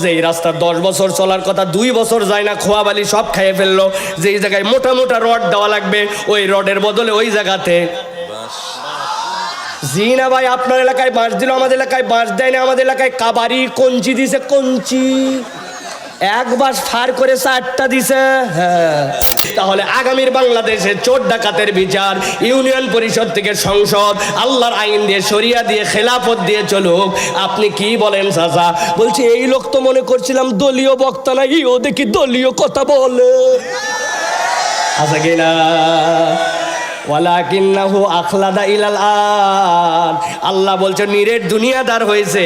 যে এই রাস্তার 10 বছর চলার কথা 2 বছর যায় না, খোয়াবালি সব খাইয়ে ফেললো। যেই জায়গায় মোটা মোটা রড দেওয়া লাগবে ওই রডের বদলে ওই জায়গাতে জি না ভাই, আপনার এলাকায় বাঁশ দিল, আমাদের এলাকায় বাঁশ দেয় না। আমাদের এলাকায় কাবারি কঞ্চি দিছে, কঞ্চি এক বাঁশ ফার করে 4টা দিছে। হ্যাঁ, তাহলে আগামীর বাংলাদেশে চোর ডাকাতের বিচার ইউনিয়ন পরিষদ থেকে সংসদ আল্লাহর আইন দিয়ে শরিয়া দিয়ে খেলাফত দিয়ে চলুক। আপনি কি বলেন চাচা? বলছি এই লোক তো মনে করছিলাম দলীয় বক্তা নাকি, ও দেখি দলীয় কথা বলে। আচ্ছা কিনা? ওয়ালাকিন্নাহু আখলাদা ইলাল আন। আল্লাহ বলছে নিরেট দুনিয়াদার হয়েছে,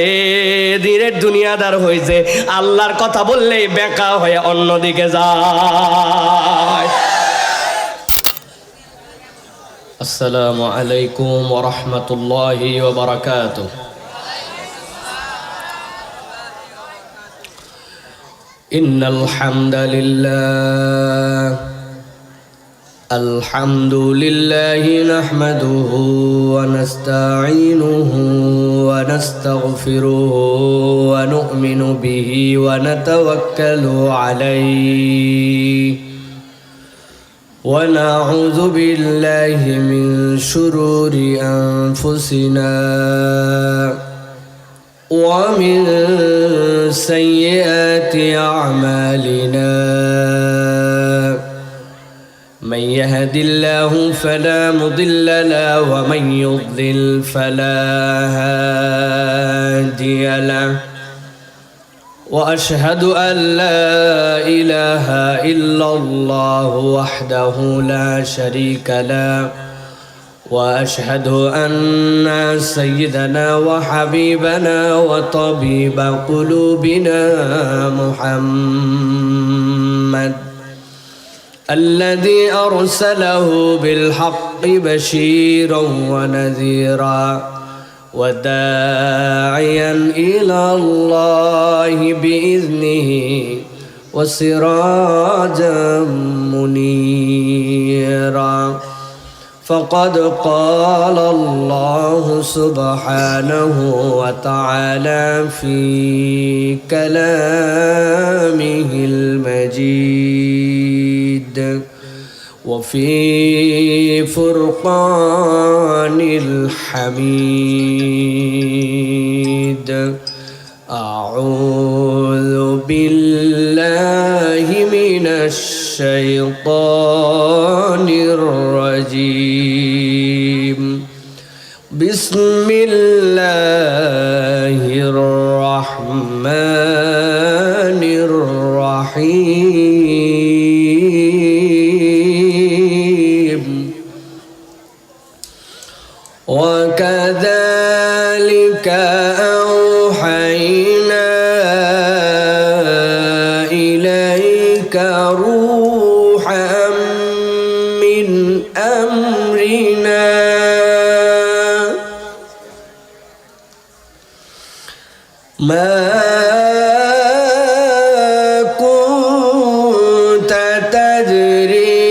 নিরেট দুনিয়াদার হয়েছে। আল্লাহর কথা বললেই বেকা হয়ে অন্যদিকে যায়। আসসালামু আলাইকুম ওয়া রাহমাতুল্লাহি ওয়া বারাকাতুহু। ইন্নাল হামদালিল্লাহ আলহামদুলিল্লাহি নাহমাদুহু ওয়া নাস্তাঈনুহু ওয়া নাস্তাগফিরুহু ওয়া নু'মিনু বিহি ওয়া নাতাওয়াক্কালু আলাইহি ওয়া নাউযু বিল্লাহি মিন শুরুরি আনফুসিনা ওয়া মিন সাইয়্যাতি আ'মালিনা। من يهد الله فلا مضل له ومن يضلل فلا هادي له وأشهد أن لا إله إلا الله وحده لا شريك له وأشهد أن سيدنا وحبيبنا وطبيب قلوبنا محمد الذي أرسله بالحق بشيرا ونذيرا وداعيا إلى الله بإذنه وسراجا منيرا. فقد قال الله سبحانه وتعالى في كلامه المجيد وفي فرقان الحميد. أعوذ بالله من الشيطان الرجيم. بسم الله الرحمن الرحيم. وكذلك أوحينا إليك روحا من أمرنا ما كنت تدري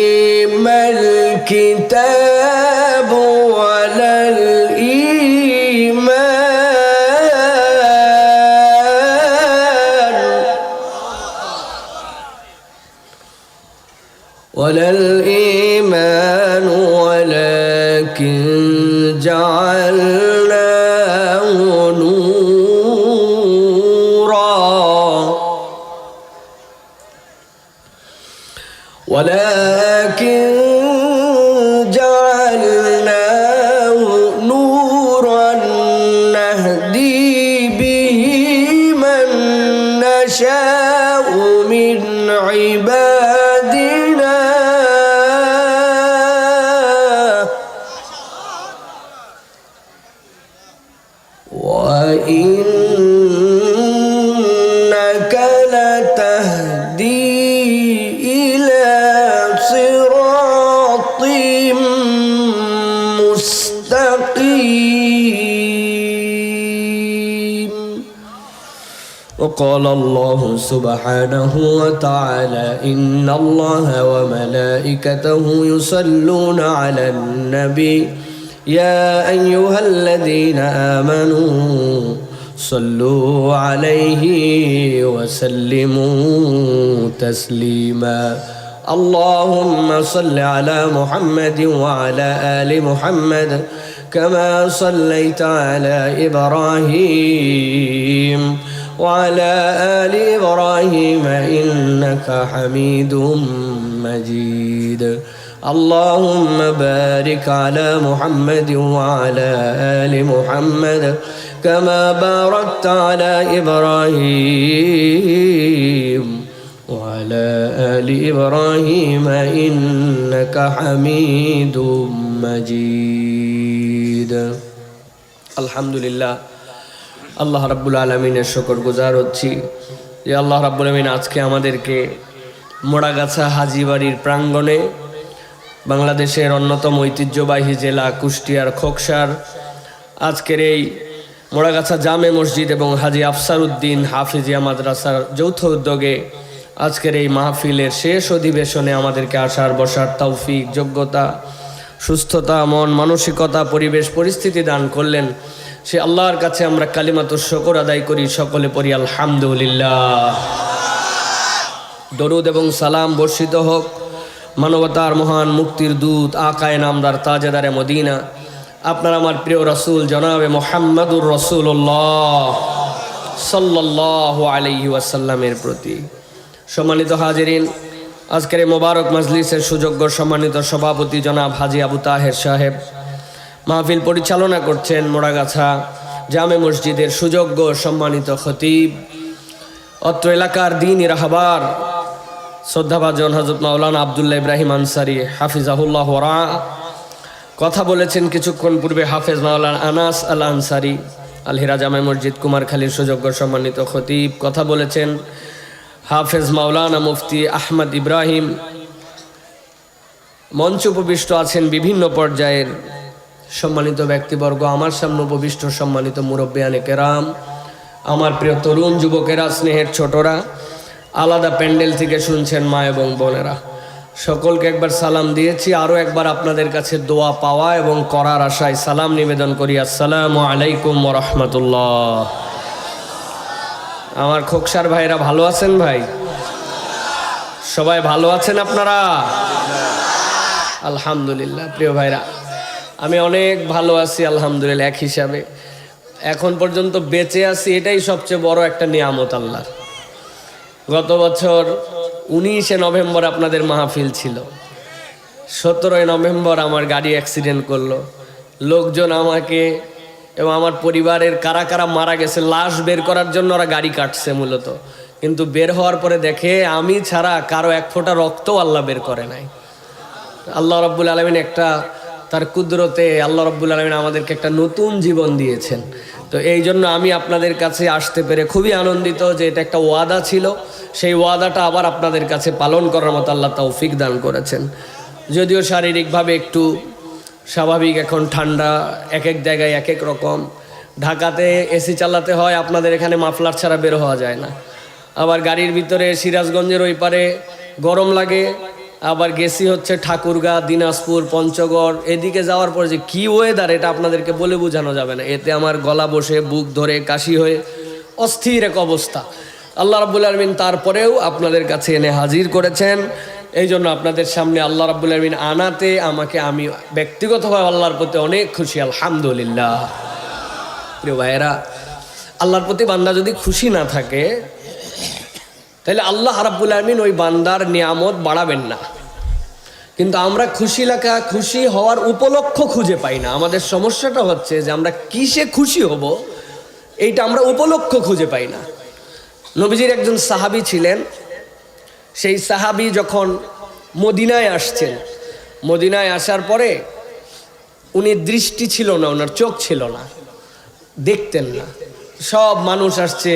ما الكتاب ولا الإيمان ولكن جعلناه نورا ولكن جعلناه نورا نهدي به من نشاء من عبادنا وإنك لتهدي إلى صراط مستقيم. وقال الله سبحانه وتعالى إن الله وملائكته يصلون على النبي يا أيها الذين آمنوا صلوا عليه وسلموا تسليما اللهم صل على محمد وعلى آل محمد كما صليت على إبراهيم وعلى آل إبراهيم إنك حميد مجيد اللهم بارك على محمد وعلى آل محمد كما باركت على إبراهيم وعلى آل إبراهيم إنك حميد مجيد الحمد لله আল্লাহ রাব্বুল আলামিনের শুকর গুজার হচ্ছি যে আল্লাহ রাব্বুল আলামিন আজকে আমাদেরকে মোড়াগাছা হাজীবাড়ির প্রাঙ্গণে বাংলাদেশের অন্যতম ঐতিহ্যবাহী জেলা কুষ্টিয়ার খোকসার আজকের এই মোড়াগাছা জামে মসজিদ এবং হাজী আফসার উদ্দিন হাফিজিয়া মাদ্রাসার যৌথ উদ্যোগে আজকের এই মাহফিলের শেষ অধিবেশনে আমাদেরকে আসার বসার তৌফিক যোগ্যতা সুস্থতা মন মানসিকতা পরিবেশ পরিস্থিতি দান করলেন সে আল্লাহর কাছে আমরা কালিমাতুশ শুকর আদায় করি সকলে পড়ি আলহামদুলিল্লাহ দরুদ এবং সালাম বর্ষিত হোক মানবতার মহান মুক্তির দূত আকায়ে নামদার তাজেদারে মদিনা আপনার আমার প্রিয় রাসূল জনাবে মুহাম্মদুর রাসূলুল্লাহ সাল্লাল্লাহু আলাইহি ওয়াসাল্লামের প্রতি সম্মানিত হাজিরিন আজকের এই মোবারক মজলিসের সুযোগ্য সম্মানিত সভাপতি জনাব হাজী আবু তাহের সাহেব মাহফিল পরিচালনা করছেন মোড়াগাছা জামে মসজিদের সুযোগ্য সম্মানিত খতিব অত্র এলাকার দ্বীনি রাহবার শ্রদ্ধাভাজন হযরত মাওলানা আব্দুল্লাহ ইব্রাহিম আনসারী হাফিজাহুল্লাহ ওয়া কথা বলেছেন কিছুক্ষণ পূর্বে হাফেজ মাওলানা আনাস আল আনসারী আল হিরা জামে মসজিদ কুমারখালীর সুযোগ্য সম্মানিত খতিব কথা বলেছেন হাফেজ মাওলানা মুফতি আহমদ ইব্রাহিম মঞ্চ উপবিষ্ট আছেন বিভিন্ন পর্যায়ের সম্মানিত ব্যক্তিবর্গ আমার সামনে উপবিষ্ট সম্মানিত মুরব্বিয়ানে কেরাম আমার প্রিয় তরুণ যুবকেরা স্নেহের ছোটরা আলাদা প্যান্ডেল থেকে শুনছেন মা এবং বোনেরা সকলকে একবার সালাম দিয়েছি আরও একবার আপনাদের কাছে দোয়া পাওয়া এবং করার আশায় সালাম নিবেদন করি আসসালামু আলাইকুম ওয়া রাহমাতুল্লাহ আমার খোকসার ভাইরা ভালো আছেন ভাই সবাই ভালো আছেন আপনারা আলহামদুলিল্লাহ প্রিয় ভাইরা আমি অনেক ভালো আছি আলহামদুলিল্লাহ এক হিসাবে এখন পর্যন্ত বেঁচে আছি এটাই সবচেয়ে বড় একটা নিয়ামত আল্লাহর গত বছর 19শে নভেম্বর আপনাদের মাহফিল ছিল 17ই নভেম্বর আমার গাড়ি অ্যাক্সিডেন্ট করলো লোকজন আমাকে এবং আমার পরিবারের কারা কারা মারা গেছে লাশ বের করার জন্য ওরা গাড়ি কাটছে মূলত কিন্তু বের হওয়ার পরে দেখে আমি ছাড়া কারো এক ফোঁটা রক্তও আল্লাহ বের করে নাই আল্লাহ রাব্বুল আলামিন একটা তার কুদরতে আল্লাহ রাব্বুল আলামিন আমাদেরকে একটা নতুন জীবন দিয়েছেন তো এই জন্য আমি আপনাদের কাছে আসতে পেরে খুবই আনন্দিত যে এটা একটা ওয়াদা ছিল সেই ওয়াদাটা আবার আপনাদের কাছে পালন করার মতো আল্লাহ তৌফিক দান করেছেন যদিও শারীরিকভাবে একটু স্বাভাবিক এখন ঠান্ডা এক এক জায়গায় এক এক রকম ঢাকাতে এসি চালাতে হয় আপনাদের এখানে মাফলার ছাড়া বের হওয়া যায় না আবার গাড়ির ভিতরে সিরাজগঞ্জের ওই পারে গরম লাগে আবার গেছি হচ্ছে ঠাকুরগাঁ দিনাজপুর পঞ্চগড় এদিকে যাওয়ার পর যে কী ওয়েদার এটা আপনাদেরকে বলে বোঝানো যাবে না এতে আমার গলা বসে বুক ধরে কাশি হয়ে অস্থির এক অবস্থা আল্লাহ রাব্বুল আলামিন তারপরেও আপনাদের কাছে এনে হাজির করেছেন এই জন্য আপনাদের সামনে আল্লাহ রাব্বুল আলামিন আনাতে আমি ব্যক্তিগতভাবে আল্লাহর প্রতি অনেক খুশি আলহামদুলিল্লাহ প্রিয় ভাইয়েরা আল্লাহর প্রতি বান্দা যদি খুশি না থাকে তাহলে আল্লাহ রাব্বুল আলামিন ওই বান্দার নিয়ামত বাড়াবেন না কিন্তু আমরা খুশি হওয়ার উপলক্ষ খুঁজে পাই না আমাদের সমস্যাটা হচ্ছে যে আমরা কিসে খুশি হব এইটা আমরা উপলক্ষ খুঁজে পাই না নবীজির একজন সাহাবী ছিলেন সেই সাহাবী যখন মদিনায় আসছেন মদিনায় আসার পরে উনি দৃষ্টি ছিল না ওনার চোখ ছিল না দেখতেন না সব মানুষ আসছে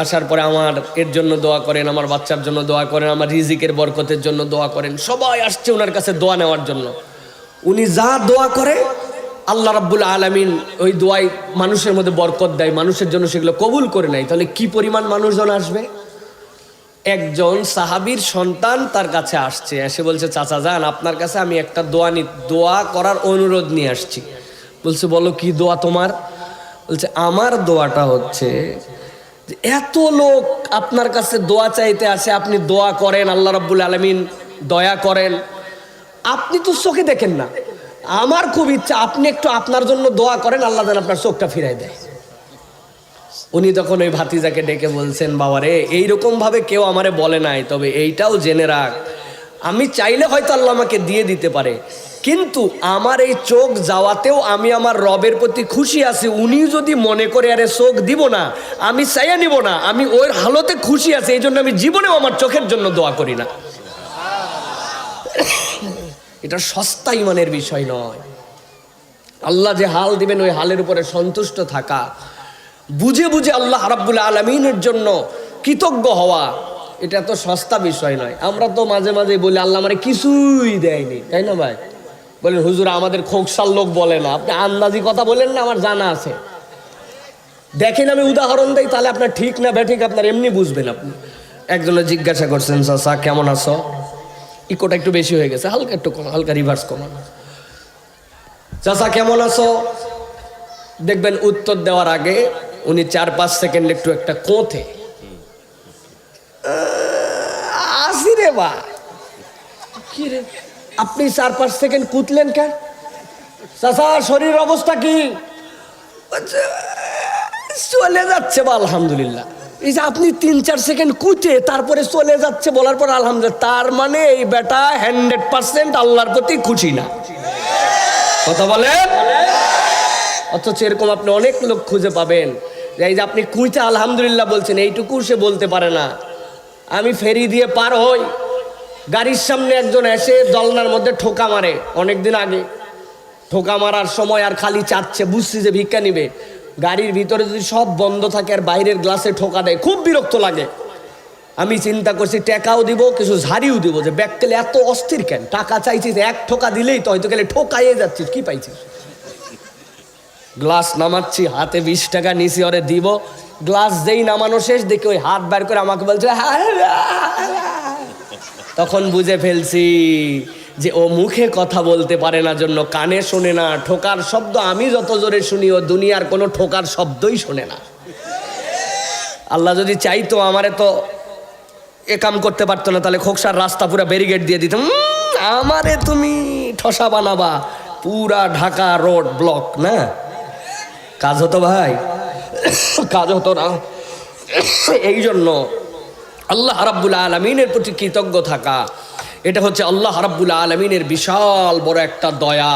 আসার পরে আমার এর জন্য দোয়া করেন আমার বাচ্চার জন্য দোয়া করেন আমার রিজিকের বরকতের জন্য দোয়া করেন সবাই আসছে ওনার কাছে দোয়া নেওয়ার জন্য উনি যা দোয়া করে আল্লাহ রাব্বুল আলামিন ওই দোয়াই মানুষের মধ্যে বরকত দেয় মানুষের জন্য সেগুলো কবুল করে নেয় তাহলে কি পরিমাণ মানুষজন আসবে একজন সাহাবীর সন্তান তার কাছে আসছে এসে বলছে চাচা যান আপনার কাছে আমি একটা দোয়া করার অনুরোধ নিয়ে আসছি বলছে বলো কি দোয়া তোমার বলছে আমার দোয়াটা হচ্ছে যে এত লোক আপনার কাছে দোয়া চাইতে আসে, আপনি দোয়া করেন, আল্লাহ রাব্বুল আলামিন দয়া করেন, আপনি তো চোখে দেখেন না। আমার খুব ইচ্ছা আপনি একটু আপনার জন্য দোয়া করেন, আল্লাহ যেন আপনার চোখটা ফিরাই দেয়। উনি তখন ওই ভাতিজাকে ডেকে বলছেন, বাবা রে, এইরকম ভাবে কেউ আমারে বলে নাই, তবে এইটাও জেনে রাখ, আমি চাইলে হয়তো আল্লাহ আমাকে দিয়ে দিতে পারে, কিন্তু আমার এই চোখ যাওয়াতেও আমি আমার রবের প্রতি খুশি আছি। উনি যদি মনে করে আরে চোখ দিব না, আমি চাইয়া নিব না, আমি ওর হালতে খুশি আছি, এই জন্য আমি জীবনেও আমার চোখের জন্য দোয়া করি না। এটা সস্তা ইমানের বিষয় নয়। আল্লাহ যে হাল দিবেন ওই হালের উপরে সন্তুষ্ট থাকা, বুঝে বুঝে আল্লাহ রাব্বুল আলামিনের জন্য কৃতজ্ঞ হওয়া, এটা তো সস্তা বিষয় নয়। আমরা তো মাঝে মাঝে বলি আল্লাহ আমারে কিছুই দেয়নি, তাই না ভাই? বলেন হুজুর আমাদের খোকসার লোক বলে না, আপনি আন্দাজি কথা বলেন না, আমার জানা আছে। দেখেন আমি উদাহরণ দেই, তাহলে আপনার ঠিক না ব্যাঠিক আপনার এমনি বুঝবেন। আপনি একজনে জিজ্ঞাসা করছেন, চাচা কেমন আছো? ইকোটা একটু বেশি হয়ে গেছে, হালকা একটু কম, হালকা রিভার্স কমান। চাচা কেমন আছো? দেখবেন উত্তর দেওয়ার আগে উনি 4-5 সেকেন্ড একটু একটা কোঁথে, আসি রে বা কি রে, আপনি 4-5 সেকেন্ড কুতলেন কেন? চাচা শরীর অবস্থা কি? চলে যাচ্ছে বা আলহামদুলিল্লাহ। এই যে আপনি 3-4 সেকেন্ড কুচে তারপরে চলে যাচ্ছে বলার পর আলহামদুলিল্লাহ, তার মানে এই বেটা 100% আল্লাহর প্রতি খুশি না। কথা বলেন। অথচ এরকম আপনি অনেক লোক খুঁজে পাবেন, এই যে আপনি কুইতে আলহামদুলিল্লাহ বলছেন, এইটুকু সে বলতে পারে না। আমি ফেরি দিয়ে পার হই, গাড়ির সামনে একজন এসে দলনার মধ্যে ঠোকা মারে, অনেকদিন আগে ঠোকা মারার সময় আর খালি চাচ্ছে, বুঝছি যে ভিক্ষা নিবে। গাড়ির ভিতরে যদি সব বন্ধ থাকে আর বাইরের গ্লাসে ঠোকা দেয়, খুব বিরক্ত লাগে। আমি চিন্তা করছি টাকাও দিব, কিছু ঝাড়িও দিব, যে ব্যাগকেলে এত অস্থির কেন, টাকা চাইছিস, এক ঠোকা দিলেই তো, হয়তো গেলে ঠোকাইয়ে যাচ্ছিস, কি পাইছিস? গ্লাস নামাচ্ছি, হাতে 20 টাকা নিছি, ওরে দিব। গ্লাস যেই নামানো শেষ, দেখি ওই হাত বের করে আমাকে বলছে, তখন বুঝে ফেলছি যে ও মুখে কথা বলতে পারে না, জন্য কানে শোনে না। ঠোকার শব্দ আমি যত জোরে শুনি, ও দুনিয়ার কোনো ঠোকার শব্দই শোনে না। আল্লাহ যদি চাইতো আমারে তো এ কাম করতে পারতো না, তাহলে খোকসার রাস্তা পুরা ব্যারিকেড দিয়ে দিতাম। আমারে তুমি ঠসা বানাবা, পুরা ঢাকা রোড ব্লক, না কাজ হতো ভাই, কাজ হতো না। এই জন্য আল্লাহ রাব্বুল আলামিনের প্রতি কৃতজ্ঞ থাকা, এটা হচ্ছে আল্লাহ রাব্বুল আলামিনের বিশাল বড় একটা দয়া।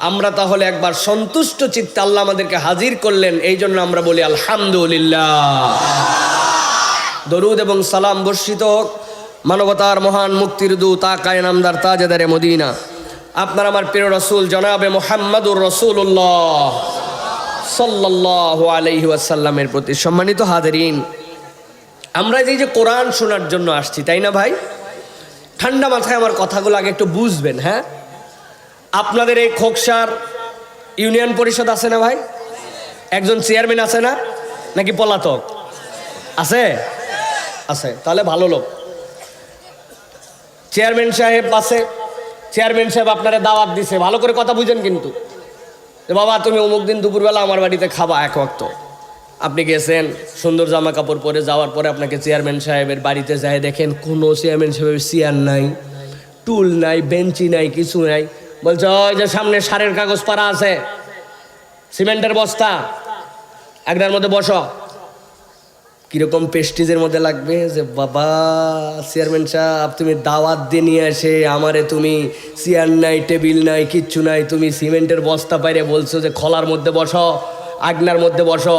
আমরা তাহলে একবার সন্তুষ্ট চিত্তে আল্লাহ আমাদেরকে হাজির করলেন, এই জন্য আমরা বলি আলহামদুলিল্লাহ। দরুদ এবং সালাম বর্ষিত হোক মানবতার মহান মুক্তির দূত আকায়ে নামদার তাজেদারে মদিনা, আপনার আমার প্রিয় রাসূল জনাবে মুহাম্মদুর রাসূলুল্লাহ সাল্লাল্লাহু আলাইহি ওয়াসাল্লামের প্রতি। সম্মানিত হাজিরিন, আমরা এই যে কোরআন শোনার জন্য আসছি, তাই না ভাই? ঠান্ডা মাথায় আমার কথাগুলো আগে একটু বুঝবেন। হ্যাঁ, আপনাদের এই খোকসার ইউনিয়ন পরিষদ আছে না ভাই? একজন চেয়ারম্যান আছে না, নাকি পলাতক আছে? আছে, তাহলে ভালো লোক। চেয়ারম্যান সাহেব আছে, চেয়ারম্যান সাহেব আপনারা দাওয়াত দিছে, ভালো করে কথা বুঝেন কিন্তু, যে বাবা তুমি অমুক দিন দুপুরবেলা আমার বাড়িতে খাবা এক ওয়াক্ত। আপনি গেছেন সুন্দর জামা কাপড় পরে, যাওয়ার পরে আপনাকে চেয়ারম্যান সাহেবের বাড়িতে যায়, দেখেন কোনো চেয়ারম্যান সাহেবের চেয়ার নাই, টুল নাই, বেঞ্চি নাই, কিছু নাই। বলছে ওই যে সামনে সারের কাগজ পাড়া আছে, সিমেন্টের বস্তা, একটার মধ্যে বসো। কিরকম পেস্টিজের মধ্যে লাগবে যে বাবা চেয়ারম্যান সাহেব তুমি দাওয়াত দিয়ে নিয়ে আসে আমারে, তুমি চেয়ার নাই, টেবিল নাই, কিচ্ছু নাই, তুমি সিমেন্টের বস্তা পাইরে বলছো যে খলার মধ্যে বসো, আগনার মধ্যে বসো।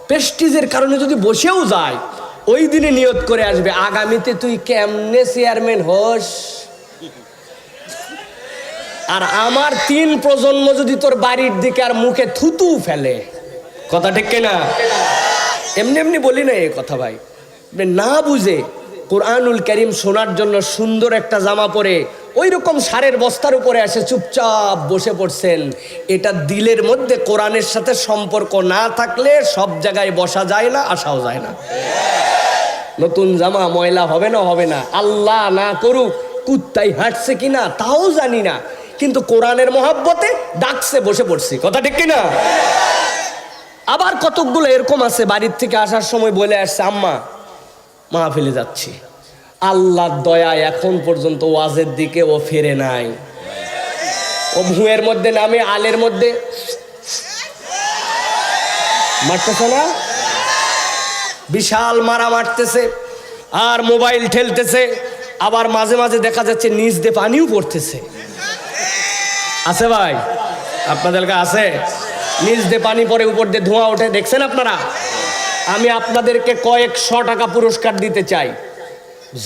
পেস্টিজের কারণে যদি বসেও যায়, ওই দিনে নিয়ত করে আসবে আগামীতে তুই কেমনে চেয়ারম্যান হোস। আর আমার 3 প্রজন্ম যদি তোর বাড়ির দিকে আর মুখে থুতু ফেলে, কথা ঠিক কিনা? এমনি এমনি বলি না এই কথা ভাই, না বুঝে কোরআনুল কারীম শোনার জন্য সুন্দর একটা জামা পরে ওই রকম সারের বস্তার উপরে এসে চুপচাপ বসে পড়ছেন। এটা দিলের মধ্যে কোরআনের সাথে সম্পর্ক না থাকলে সব জায়গায় বসা যায় না, আসাও যায় না। নতুন জামা ময়লা হবে না, হবে না, আল্লাহ না করুক কুত্তাই হাঁটছে কিনা তাও জানি না, কিন্তু কোরআনের মহব্বতে ডাকছে বসে পড়ছি, কথা ঠিক কিনা? আবার কতকগুলো এরকম আছে বাড়ির থেকে আসার সময় বলে আসছে, আম্মা মাহফিলে যাচ্ছি, আল্লাহর দয়ায় এখন পর্যন্ত ওয়াজের দিকে ও ফিরে নাই। ও ভুঁয়ের মধ্যে নামে আলের মধ্যে মারতেছে না, বিশাল মারা মারতেছে আর মোবাইল ঠেলতেছে, আবার মাঝে মাঝে দেখা যাচ্ছে নিচ দিয়ে পানিও পড়তেছে। আছে ভাই, আপনাদের কাছে আছে? নিচ দিয়ে পানি পড়ে, উপর দিয়ে ধোঁয়া ওঠে, দেখছেন আপনারা? আমি আপনাদেরকে কয়েকশো টাকা পুরস্কার দিতে চাই।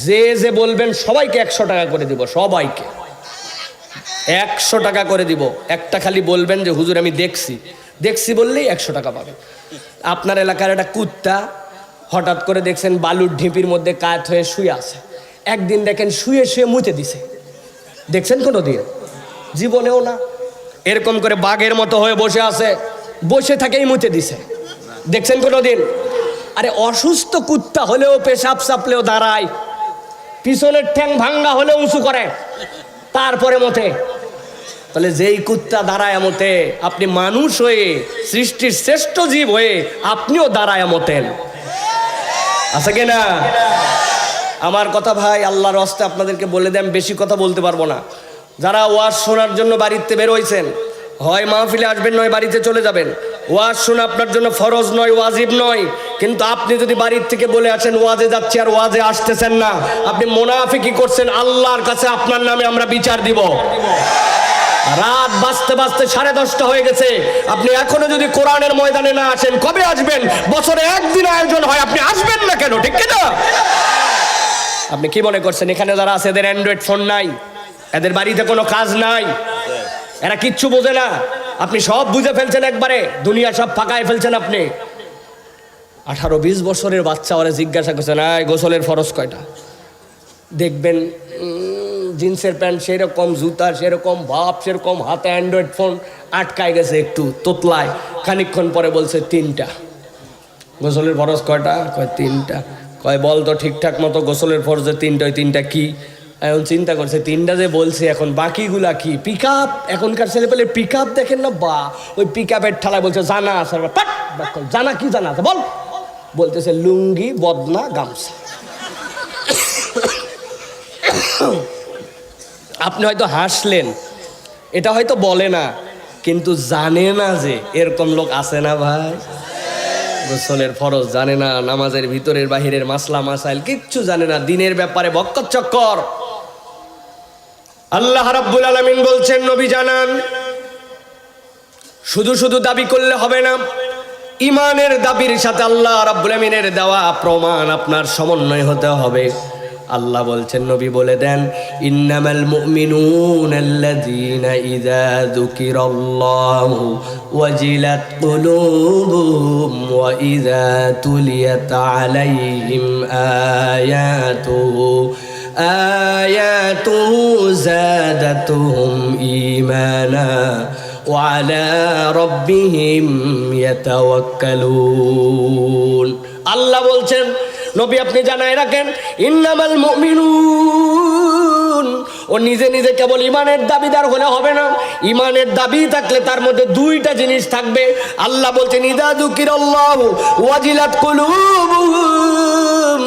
যে যে বলবেন সবাইকে 100 টাকা করে দিব, সবাইকে 100 টাকা করে দিব। একটা খালি বলবেন যে হুজুর আমি দেখছি, দেখছি বললেই 100 টাকা পাবেন। আপনার এলাকার একটা কুত্তা হঠাৎ করে দেখছেন বালুর ঢিপির মধ্যে কাত হয়ে শুয়ে আছে, একদিন দেখেন শুয়ে শুয়ে মুতে দিছে, দেখছেন কোনো দিন? জীবনেও না। এরকম করে বাঘের মতো হয়ে বসে আছে, বসে থাকেই মুতে দিছে, দেখছেন কোনো দিন? আরে অসুস্থ কুত্তা হলেও পেশাব চাপলেও দাঁড়ায়, পিছনের ঠ্যাং ভাঙ্গা হলেও উঁচু করে, তারপরে মতে। তাহলে যেই কুত্তা দাঁড়ায় মতে, আপনি মানুষ হয়ে, সৃষ্টির শ্রেষ্ঠ জীব হয়ে আপনিও দাঁড়ায় মতেন। আছে কিনা? আমার কথা ভাই, আল্লাহর রাস্তায় আপনাদেরকে বলে দেন, বেশি কথা বলতে পারবো না। যারা ওয়াজ শোনার জন্য বাড়িতে বের হয়েছেন, হয় মাহফিলে আসবেন, নয় বাড়িতে চলে যাবেন। ওয়াজ শোনা আপনার জন্য ফরজ নয়, ওয়াজিব নয়। কিন্তু আপনি যদি বাড়ির থেকে বলে আসেন ওয়াজে যাচ্ছি আর ওয়াজে আসতেছেন না, আপনি মুনাফিকি করছেন। আল্লাহর কাছে আপনার নামে আমরা বিচার দিব। রাত বাজতে বাজতে 10:30 হয়ে গেছে, আপনি এখনো যদি কোরআনের ময়দানে না আসেন, কবে আসবেন? বছরে একদিন আয়োজন হয়, আপনি আসবেন না কেন? ঠিক কিনা? আপনি কি মনে করছেন এখানে যারা আছে এদের অ্যান্ড্রয়েড ফোন নাই, এদের বাড়িতে কোনো কাজ নাই, এরা কিচ্ছু বোঝে না? আপনি সব বুঝে ফেলছেন, একবারে দুনিয়া সব ফাঁকায় ফেলছেন আপনি। 18-20 বছরের বাচ্চা ওরা জিজ্ঞাসা করছে, না গোসলের ফরজ কয়টা? দেখবেন জিন্সের প্যান্ট সেরকম, জুতা সেরকম, ভাব সেরকম, হাতে অ্যান্ড্রয়েড ফোন আটকায় গেছে একটু তোতলায়, খানিকক্ষণ পরে বলছে 3টা। গোসলের ফরজ কয়টা? কয় 3টা। কয় বল তো ঠিকঠাক মতো গোসলের ফরজে 3টা, ওই 3টা কি? এখন চিন্তা করছে 3টা যে বলছে, এখন বাকিগুলা কি? Pick up. এখনকার ছেলে পেলে পিক আপ দেখেন না, বা ওই পিক আপের ঠালায় বলছে জানা আছে। জানা কি জানা আছে বল? বলতেছে লুঙ্গি, বদনা, গামছা। আপনি হয়তো হাসলেন, এটা হয়তো বলে না, কিন্তু জানে না যে এরকম লোক আছে না ভাই? গোসলের ফরজ জানে না, নামাজের ভিতরের বাহিরের মাসলা মাসাইল কিচ্ছু জানে না, দিনের ব্যাপারে বক্কর চক্কর। আল্লাহ রাব্বুল আলামিন বলছেন, নবী জানান, শুধু শুধু দাবি করলে হবে না, ইমানের দাবির সাথে আল্লাহ রাব্বুল আলামিনের দেওয়া প্রমাণ আপনার সমন্বয় হতে হবে। আল্লাহ বলছেন, নবী বলে দেন, ইন্নামাল মুমিনুনা আল্লাযীনা ইযা যুকিরাল্লাহু ওয়াজিলাত কুলুবুহুম ওয়া ইযা তুলিয়াত আলাইহিম আয়াতুহু যাদাতুহুম ঈমানা ওয়া আলা রাব্বিহিম ইয়াতাওয়াক্কালুন। আল্লাহ বলছেন, নবী আপনি জানাই রাখেন, ইন্নামাল মুমিনুন, ও নিজে নিজে কেবল ইমানের দাবিদার হলে হবে না, ইমানের দাবি থাকলে তার মধ্যে 2টা জিনিস থাকবে। আল্লাহ বলছেন, ইযা যুকিরাল্লাহু ওয়াজিলাত কুলুবুহুম,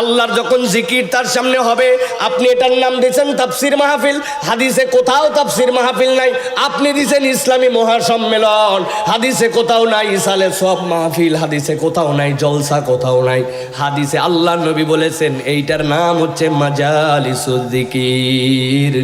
আল্লাহর যখন জিকির তার সামনে হবে, আপনি এটার নাম দিয়েছেন তাফসির মাহফিল, হাদিসে কোথাও তাফসির মাহফিল নাই। আপনি দিয়েছেন ইসলামী মহাসম্মেলন, হাদিসে কোথাও নাই ইসালে সব মাহফিল, হাদিসে কোথাও নাই জলসা, কোথাও নাই। হাদিসে আল্লাহ নবী বলেছেন এইটার নাম হচ্ছে মাজালিসুজ জিকির,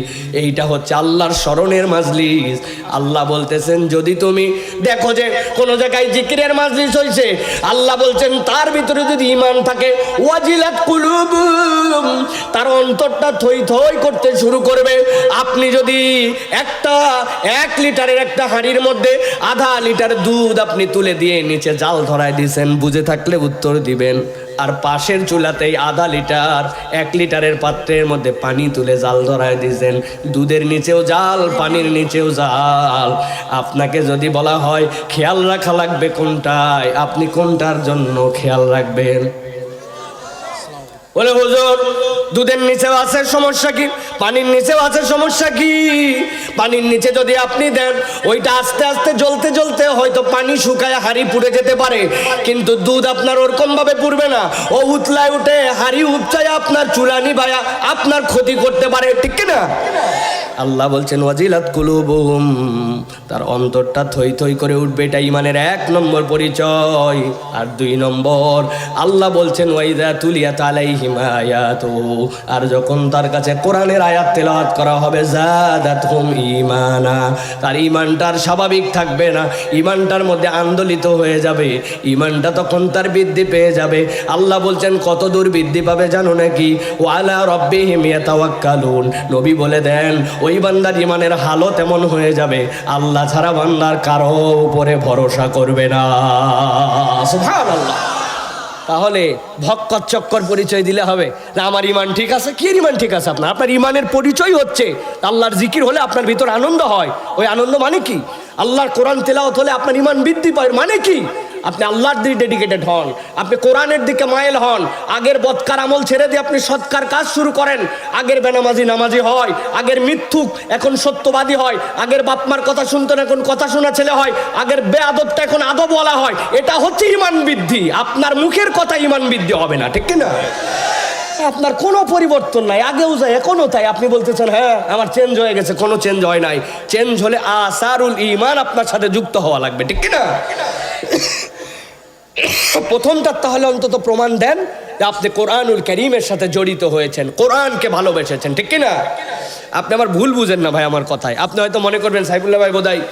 এইটা হচ্ছে আল্লাহর স্মরণের মাজলিস। আল্লাহ বলতেছেন, যদি তুমি দেখো যে কোন জায়গায় জিকিরের মাজলিস হয়েছে, আল্লাহ বলছেন তার ভিতরে যদি ঈমান থাকে, ওয়াজিলাত কুলুবুহুম, তার অন্তরটা থই থই করতে শুরু করবে। আপনি যদি 1 লিটারের একটা হাঁড়ির মধ্যে আধা লিটার দুধ আপনি তুলে দিয়ে নিচে জাল ধরায় দিয়েছেন, বুঝে থাকলে উত্তর দিবেন। আর পাশের চুলাতেই আধা লিটার 1 লিটারের পাত্রের মধ্যে পানি তুলে জাল ধরায় দিয়েছেন, দুধের নিচেও জাল, পানির নিচেও জাল। আপনাকে যদি বলা হয় খেয়াল রাখা লাগবে কোনটায়, আপনি কোনটার জন্য খেয়াল রাখবেন? বলে হুজুর দুধের নিচেও আছে, সমস্যা কি? পানির নিচেও আছে, সমস্যা কি? পানির নিচে যদি আপনি দেন, ওইটা আস্তে আস্তে জ্বলতে জ্বলতে হয়তো পানি শুকায় হাঁড়ি পুড়ে যেতে পারে, কিন্তু দুধ আপনার ওরকম ভাবে পুড়বে না। ও উতলায় উঠে হাঁড়ি উপচায় আপনার চুলানি ভায়া আপনার ক্ষতি করতে পারে, ঠিক না? আল্লাহ বলছেন ওয়াজিলাত কুলুবুহুম, তার অন্তরটা থই থই করে উঠবে। এটা ইমানের 1 নম্বর পরিচয়। আর 2 নম্বর, আল্লাহ বলছেন ওয়াইদা তুলিয়াত আলাইহিম আয়াতুহু, আর যখন তার কাছে কোরআনের আয়াত তেলাওয়াত করা হবে জাদাতহুম ঈমানা, তার ইমানটার স্বাভাবিক থাকবে না, ইমানটার মধ্যে আন্দোলিত হয়ে যাবে, ইমানটা তখন তার বৃদ্ধি পেয়ে যাবে। আল্লাহ বলছেন কত দূর বৃদ্ধি পাবে জানো নাকি? ওয়ালা রাব্বিহিম ইয়াতাওয়াক্কালুন, নবী বলে দেন ওই বান্দার ইমানের হালত এমন হয়ে যাবে আল্লাহ ছাড়া বান্দার কারো উপরে ভরসা করবে না। সুবহানাল্লাহ। তাহলে ভক্কর চক্কর পরিচয় দিলে হবে না? আমার ইমান ঠিক আছে। কি ইমান ঠিক আছে? আপনার ইমানের পরিচয় হচ্ছে আল্লাহর জিকির হলে আপনার ভিতর আনন্দ হয়। ওই আনন্দ মানে কি? আল্লাহর কোরআন তেলাওয়াত হলে আপনার ইমান বৃদ্ধি পায়, মানে কি? আপনি আল্লাহর দিকে ডেডিকেটেড হন, আপনি কোরআনের দিকে মাইল হন, আগের বদকার আমল ছেড়ে দিয়ে আপনি সৎকার কাজ শুরু করেন। আগের বেনামাজি নামাজি হয়, আগের মিথ্যুক এখন সত্যবাদী হয়, আগের বাপমার কথা শুনতেন এখন কথা শোনা ছেলে হয়, আগের বেয়াদবটা এখন আদব বলা হয়। এটা হচ্ছে ইমান বৃদ্ধি। আপনার মুখের কথা ইমান বৃদ্ধি হবে না, ঠিক না? আপনার কোনো পরিবর্তন নাই, আগেও যায় এখনও তাই। আপনি বলতেছেন হ্যাঁ আমার চেঞ্জ হয়ে গেছে, কোনো চেঞ্জ হয় নাই। চেঞ্জ হলে আসারুল ঈমান আপনার সাথে যুক্ত হওয়া লাগবে, ঠিক না? প্রথমটা তাহলে অন্তত প্রমাণ দেন যে আপনি কোরআনুল কারীমের সাথে জড়িত হয়েছেন, কোরআনকে ভালোবেসেছেন, ঠিক না? আপনি আমার ভুল বুঝেন না ভাই আমার কথায়। আপনি হয়তো মনে করবেন সাইফুল্লাহ ভাই বোধহয়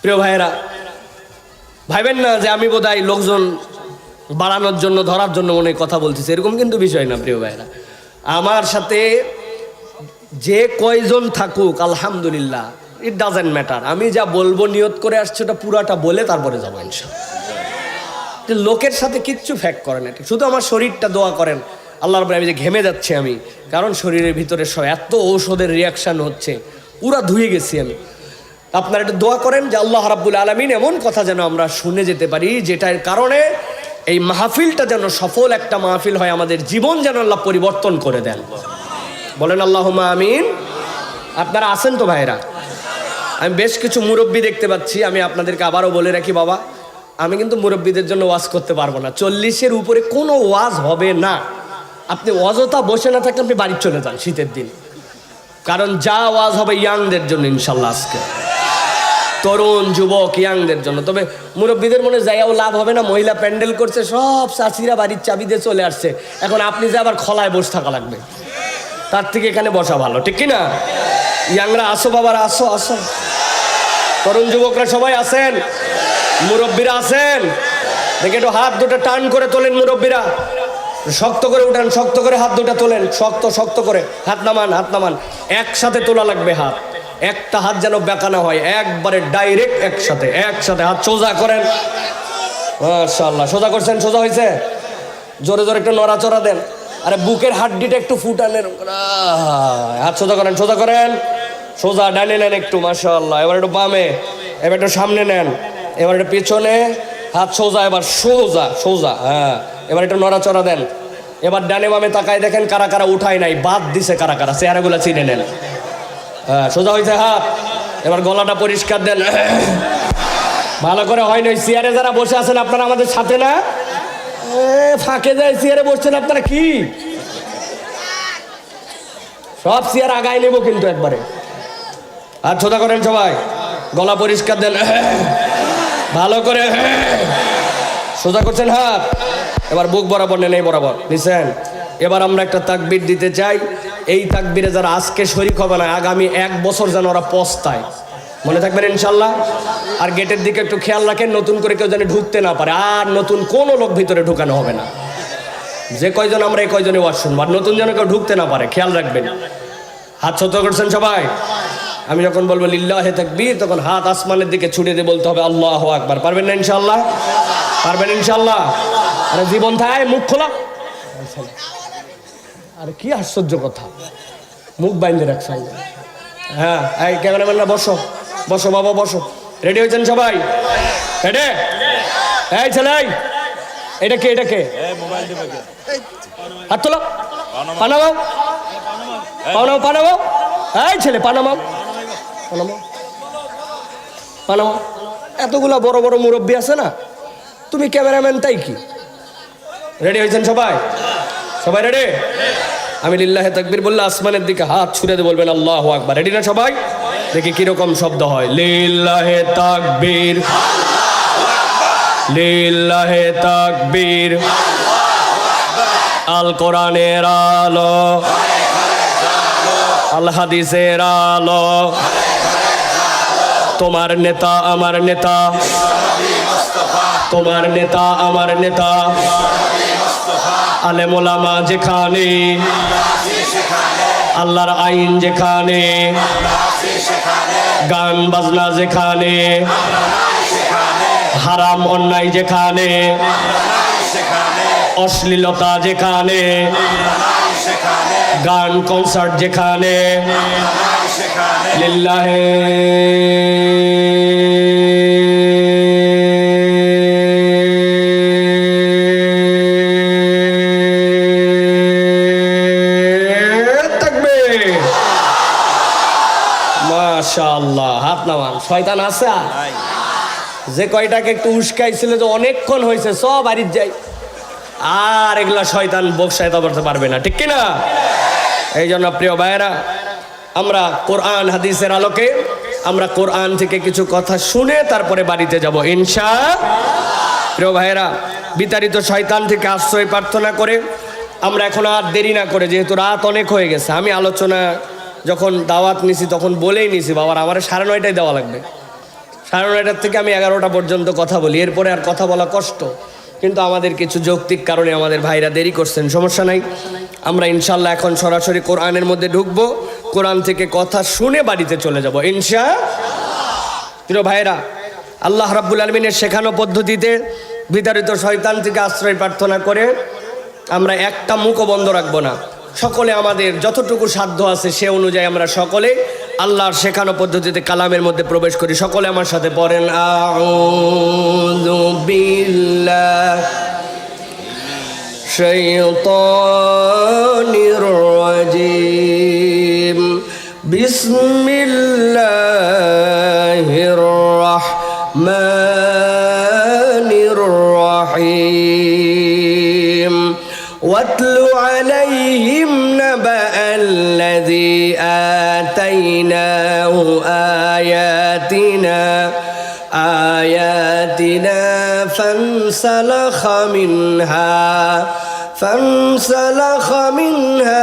প্রিয় ভাইয়েরা ভাইবেন না যে আমি বোধহয় লোকজন বাড়ানোর জন্য ধরার জন্য মনে কথা বলতেছি, এরকম কিন্তু বিষয় না। প্রিয় ভাইয়েরা, আমার সাথে যে কয়জন থাকুক আলহামদুলিল্লাহ, ইট ডাজেন্ট ম্যাটার। আমি যা বলবো নিয়ত করে আসছি ওটা পুরাটা বলে তারপরে যাবো ইনশাআল্লাহ। লোকের সাথে কিচ্ছু ফ্যাক করেন, এটা শুধু আমার শরীরটা দোয়া করেন আল্লাহ রাব্বুল আলামিন। যে ঘেমে যাচ্ছে আমি, কারণ শরীরের ভিতরে সব এত ঔষধের রিয়াকশান হচ্ছে, পুরা ধুয়ে গেছি আমি। আপনারা একটু দোয়া করেন যে আল্লাহ রাব্বুল আলামিন এমন কথা যেন আমরা শুনে যেতে পারি যেটার কারণে এই মাহফিলটা যেন সফল একটা মাহফিল হয়, আমাদের জীবন যেন আল্লাহ পরিবর্তন করে দেন। বলেন আল্লাহুম্মা আমিন। আপনারা আছেন তো ভাইরা? আমি বেশ কিছু মুরব্বী দেখতে পাচ্ছি। আমি আপনাদেরকে আবারও বলে রাখি বাবা, আমি কিন্তু মুরব্বীদের জন্য ওয়াজ করতে পারবো না। 40-এর উপরে কোনো ওয়াজ হবে না। আপনি অযথা বসে না থাকলে আপনি বাড়ি চলে যান শীতের দিন, কারণ যা ওয়াজ হবে ইয়াংদের জন্য ইনশাল্লাহ, আজকে তরুণ যুবক ইয়াংদের জন্য। তবে মুরব্বীদের মনে যাইয়াও লাভ হবে না, মহিলা প্যান্ডেল করছে, সব চাচিরা বাড়ির চাবি দিয়ে চলে আসছে, এখন আপনি যে আবার খলায় বসে থাকা লাগবে, তার থেকে এখানে বসা ভালো, ঠিক কিনা? ইয়াংরা আসো বাবারা, আসো আসো, তরুণ যুবকরা সবাই আছেন, মুরব্বীরা আছেন, দেখে একটু হাত দুটো টান করে তোলেন। মুরব্বীরা শক্ত করে উঠান, শক্ত করে হাত দুটা তোলেন, শক্ত শক্ত করে হাত নামান, হাত নামান। একসাথে তোলা লাগবে হাত, একটা হাত যেন বেঁকানো হয়, একবারে ডাইরেক্ট একসাথে একসাথে হাত সোজা করেন। মাশাআল্লাহ, সোজা করছেন, সোজা হয়েছে। জোরে জোরে একটু নড়াচড়া দেন। আরে বুকের হাড্ডিটা একটু ফুটালেন, হাত সোজা করেন, সোজা করেন, সোজা ডানে নেন একটু, মাশাআল্লাহ। এবার একটু বামে, এবার একটু সামনে নেন, এবার একটু পিছনে, হাত সোজা, এবার সোজা সোজা, হ্যাঁ। এবার একটু নড়াচড়া দেন। এবার ডানে বামে তাকায় দেখেন কারা কারা উঠায় নাই, বাদ দিছে কারা কারা, চেহারাগুলো চিনে নেন। হ্যাঁ, সোজা হয়েছে হাত। এবার গলাটা পরিষ্কার দেন, ভালো করে হয় নাই। চেয়ারে যারা বসে আছেন আপনারা আমাদের সাথে না? ফাঁকে যায় চেয়ারে বসছেন আপনারা, কি সব চেয়ার আগায় নেব কিন্তু একবারে। হাত সোজা করেন সবাই, গলা পরিষ্কার দেন, ভালো করে সোজা করছেন হাত। এবার বুক বরাবর নেন, এই বরাবর নিছেন। এবার আমরা একটা তাকবীর দিতে চাই। এই তাকবীরে যারা আজকে শরীক হবে না, আগামী 1 বছর যেন ওরা পস্তায়, মনে থাকবেন ইনশাল্লাহ। আর গেটের দিকে একটু খেয়াল রাখেন, নতুন করে কেউ যেন ঢুকতে না পারে, আর নতুন কোনো লোক ভিতরে ঢুকানো হবে না। যে কয়জন আমরা এই কয়জনে ওয়াজ শুনবো, আর নতুন যেন কেউ ঢুকতে না পারে, খেয়াল রাখবেন। হাত সোজা করছেন সবাই। আমি যখন বলবো লিল্লাহে তাকবীর, তখন হাত আসমানের দিকে ছুড়ে দিয়ে বলতে হবে আল্লাহু আকবার। পারবেন না ইনশাল্লাহ? পারবেন ইনশাল্লাহ? আরে জীবন থায়, মুখ খোলা। আরে কি আশ্চর্য কথা, মুখ বাইন্ধে রাখছ। হ্যাঁ, এই ক্যামেরাম্যানরা বসো, বসো বাবা বসো। রেডি হয়েছেন সবাই? রেডি? এই ছেলে এটা কে হাত তোলো, পানামাও পানামাও, এই ছেলে পানামাও পানামাও। এতগুলা বড় বড় মুরব্বী আছে না, তুমি ক্যামেরাম্যান তাই কি? রেডি হয়েছেন সবাই? সবাই রেডি? আমি লিল্লাহে তাকবীর বললে আসমানের দিকে হাত ছুড়ে দিয়ে বলবেন আল্লাহু আকবার। রেডি না সবাই? দেখি কিরকম শব্দ হয়। লিল্লাহে তাকবীর, লিল্লাহে তাকবীর। আল কোরআনের আলো, আল হাদিসের আলো, তোমার নেতা আমার নেতা, তোমার নেতা আমার নেতা। আলেম ওলামা যেখানে, আল্লাহর আইন যেখানে, গান বাজনা যেখানে, হারাম অন্যায় যেখানে, অশ্লীলতা যেখানে, গান কনসার্ট যেখানে, লিল্লাহে তাকবীর। মাশাআল্লাহ, হাত নামান। শয়তান আছে যে কয়টাকে একটু উস্কাইছিল যে অনেকক্ষণ হয়েছে সব বাড়ির যাই, আর এগুলা শয়তান বকশায়তা করতে পারবে না, ঠিক কিনা? এই জন্য প্রিয় ভাইয়েরা, আমরা কোরআন হাদিসের আলোকে আমরা কোরআন থেকে কিছু কথা শুনে তারপরে বাড়িতে যাব ইনশাআল্লাহ। প্রিয় ভাইয়েরা, বিতাড়িত শয়তান থেকে আশ্রয় প্রার্থনা করে আমরা এখন আর দেরি না করে, যেহেতু রাত অনেক হয়ে গেছে, আমি আলোচনা যখন দাওয়াত নিছি তখন বলেই নিছি বাবার আমার 9:30টায় দেওয়া লাগবে। 9:30টার থেকে আমি 11টা পর্যন্ত কথা বলি, এরপরে আর কথা বলা কষ্ট, কিন্তু আমাদের কিছু যৌক্তিক কারণে আমাদের ভাইরা দেরি করছেন, সমস্যা নাই। আমরা ইনশাল্লাহ এখন সরাসরি কোরআনের মধ্যে ঢুকবো, কোরআন থেকে কথা শুনে বাড়িতে চলে যাব ইনশাআল্লাহ। প্রিয় ভাইরা, আল্লাহ রাব্বুল আলামিনের শেখানো পদ্ধতিতে বিতাড়িত শয়তান থেকে আশ্রয় প্রার্থনা করে আমরা একটা মুখও বন্ধ রাখবো না। সকলে আমাদের যতটুকু সাধ্য আছে সে অনুযায়ী আমরা সকলে আল্লাহর শেখানো পদ্ধতিতে কালামের মধ্যে প্রবেশ করি। সকলে আমার সাথে পড়েন, আউযু বিল্লাহি শাইতানির রাজীম, বিসমিল্লাহির রাহমানির রাহিম। ওয়াতলু আলাইহিম নাবা'আল্লাযী আতাইনাহু আয়াতিনা فانسلخ منها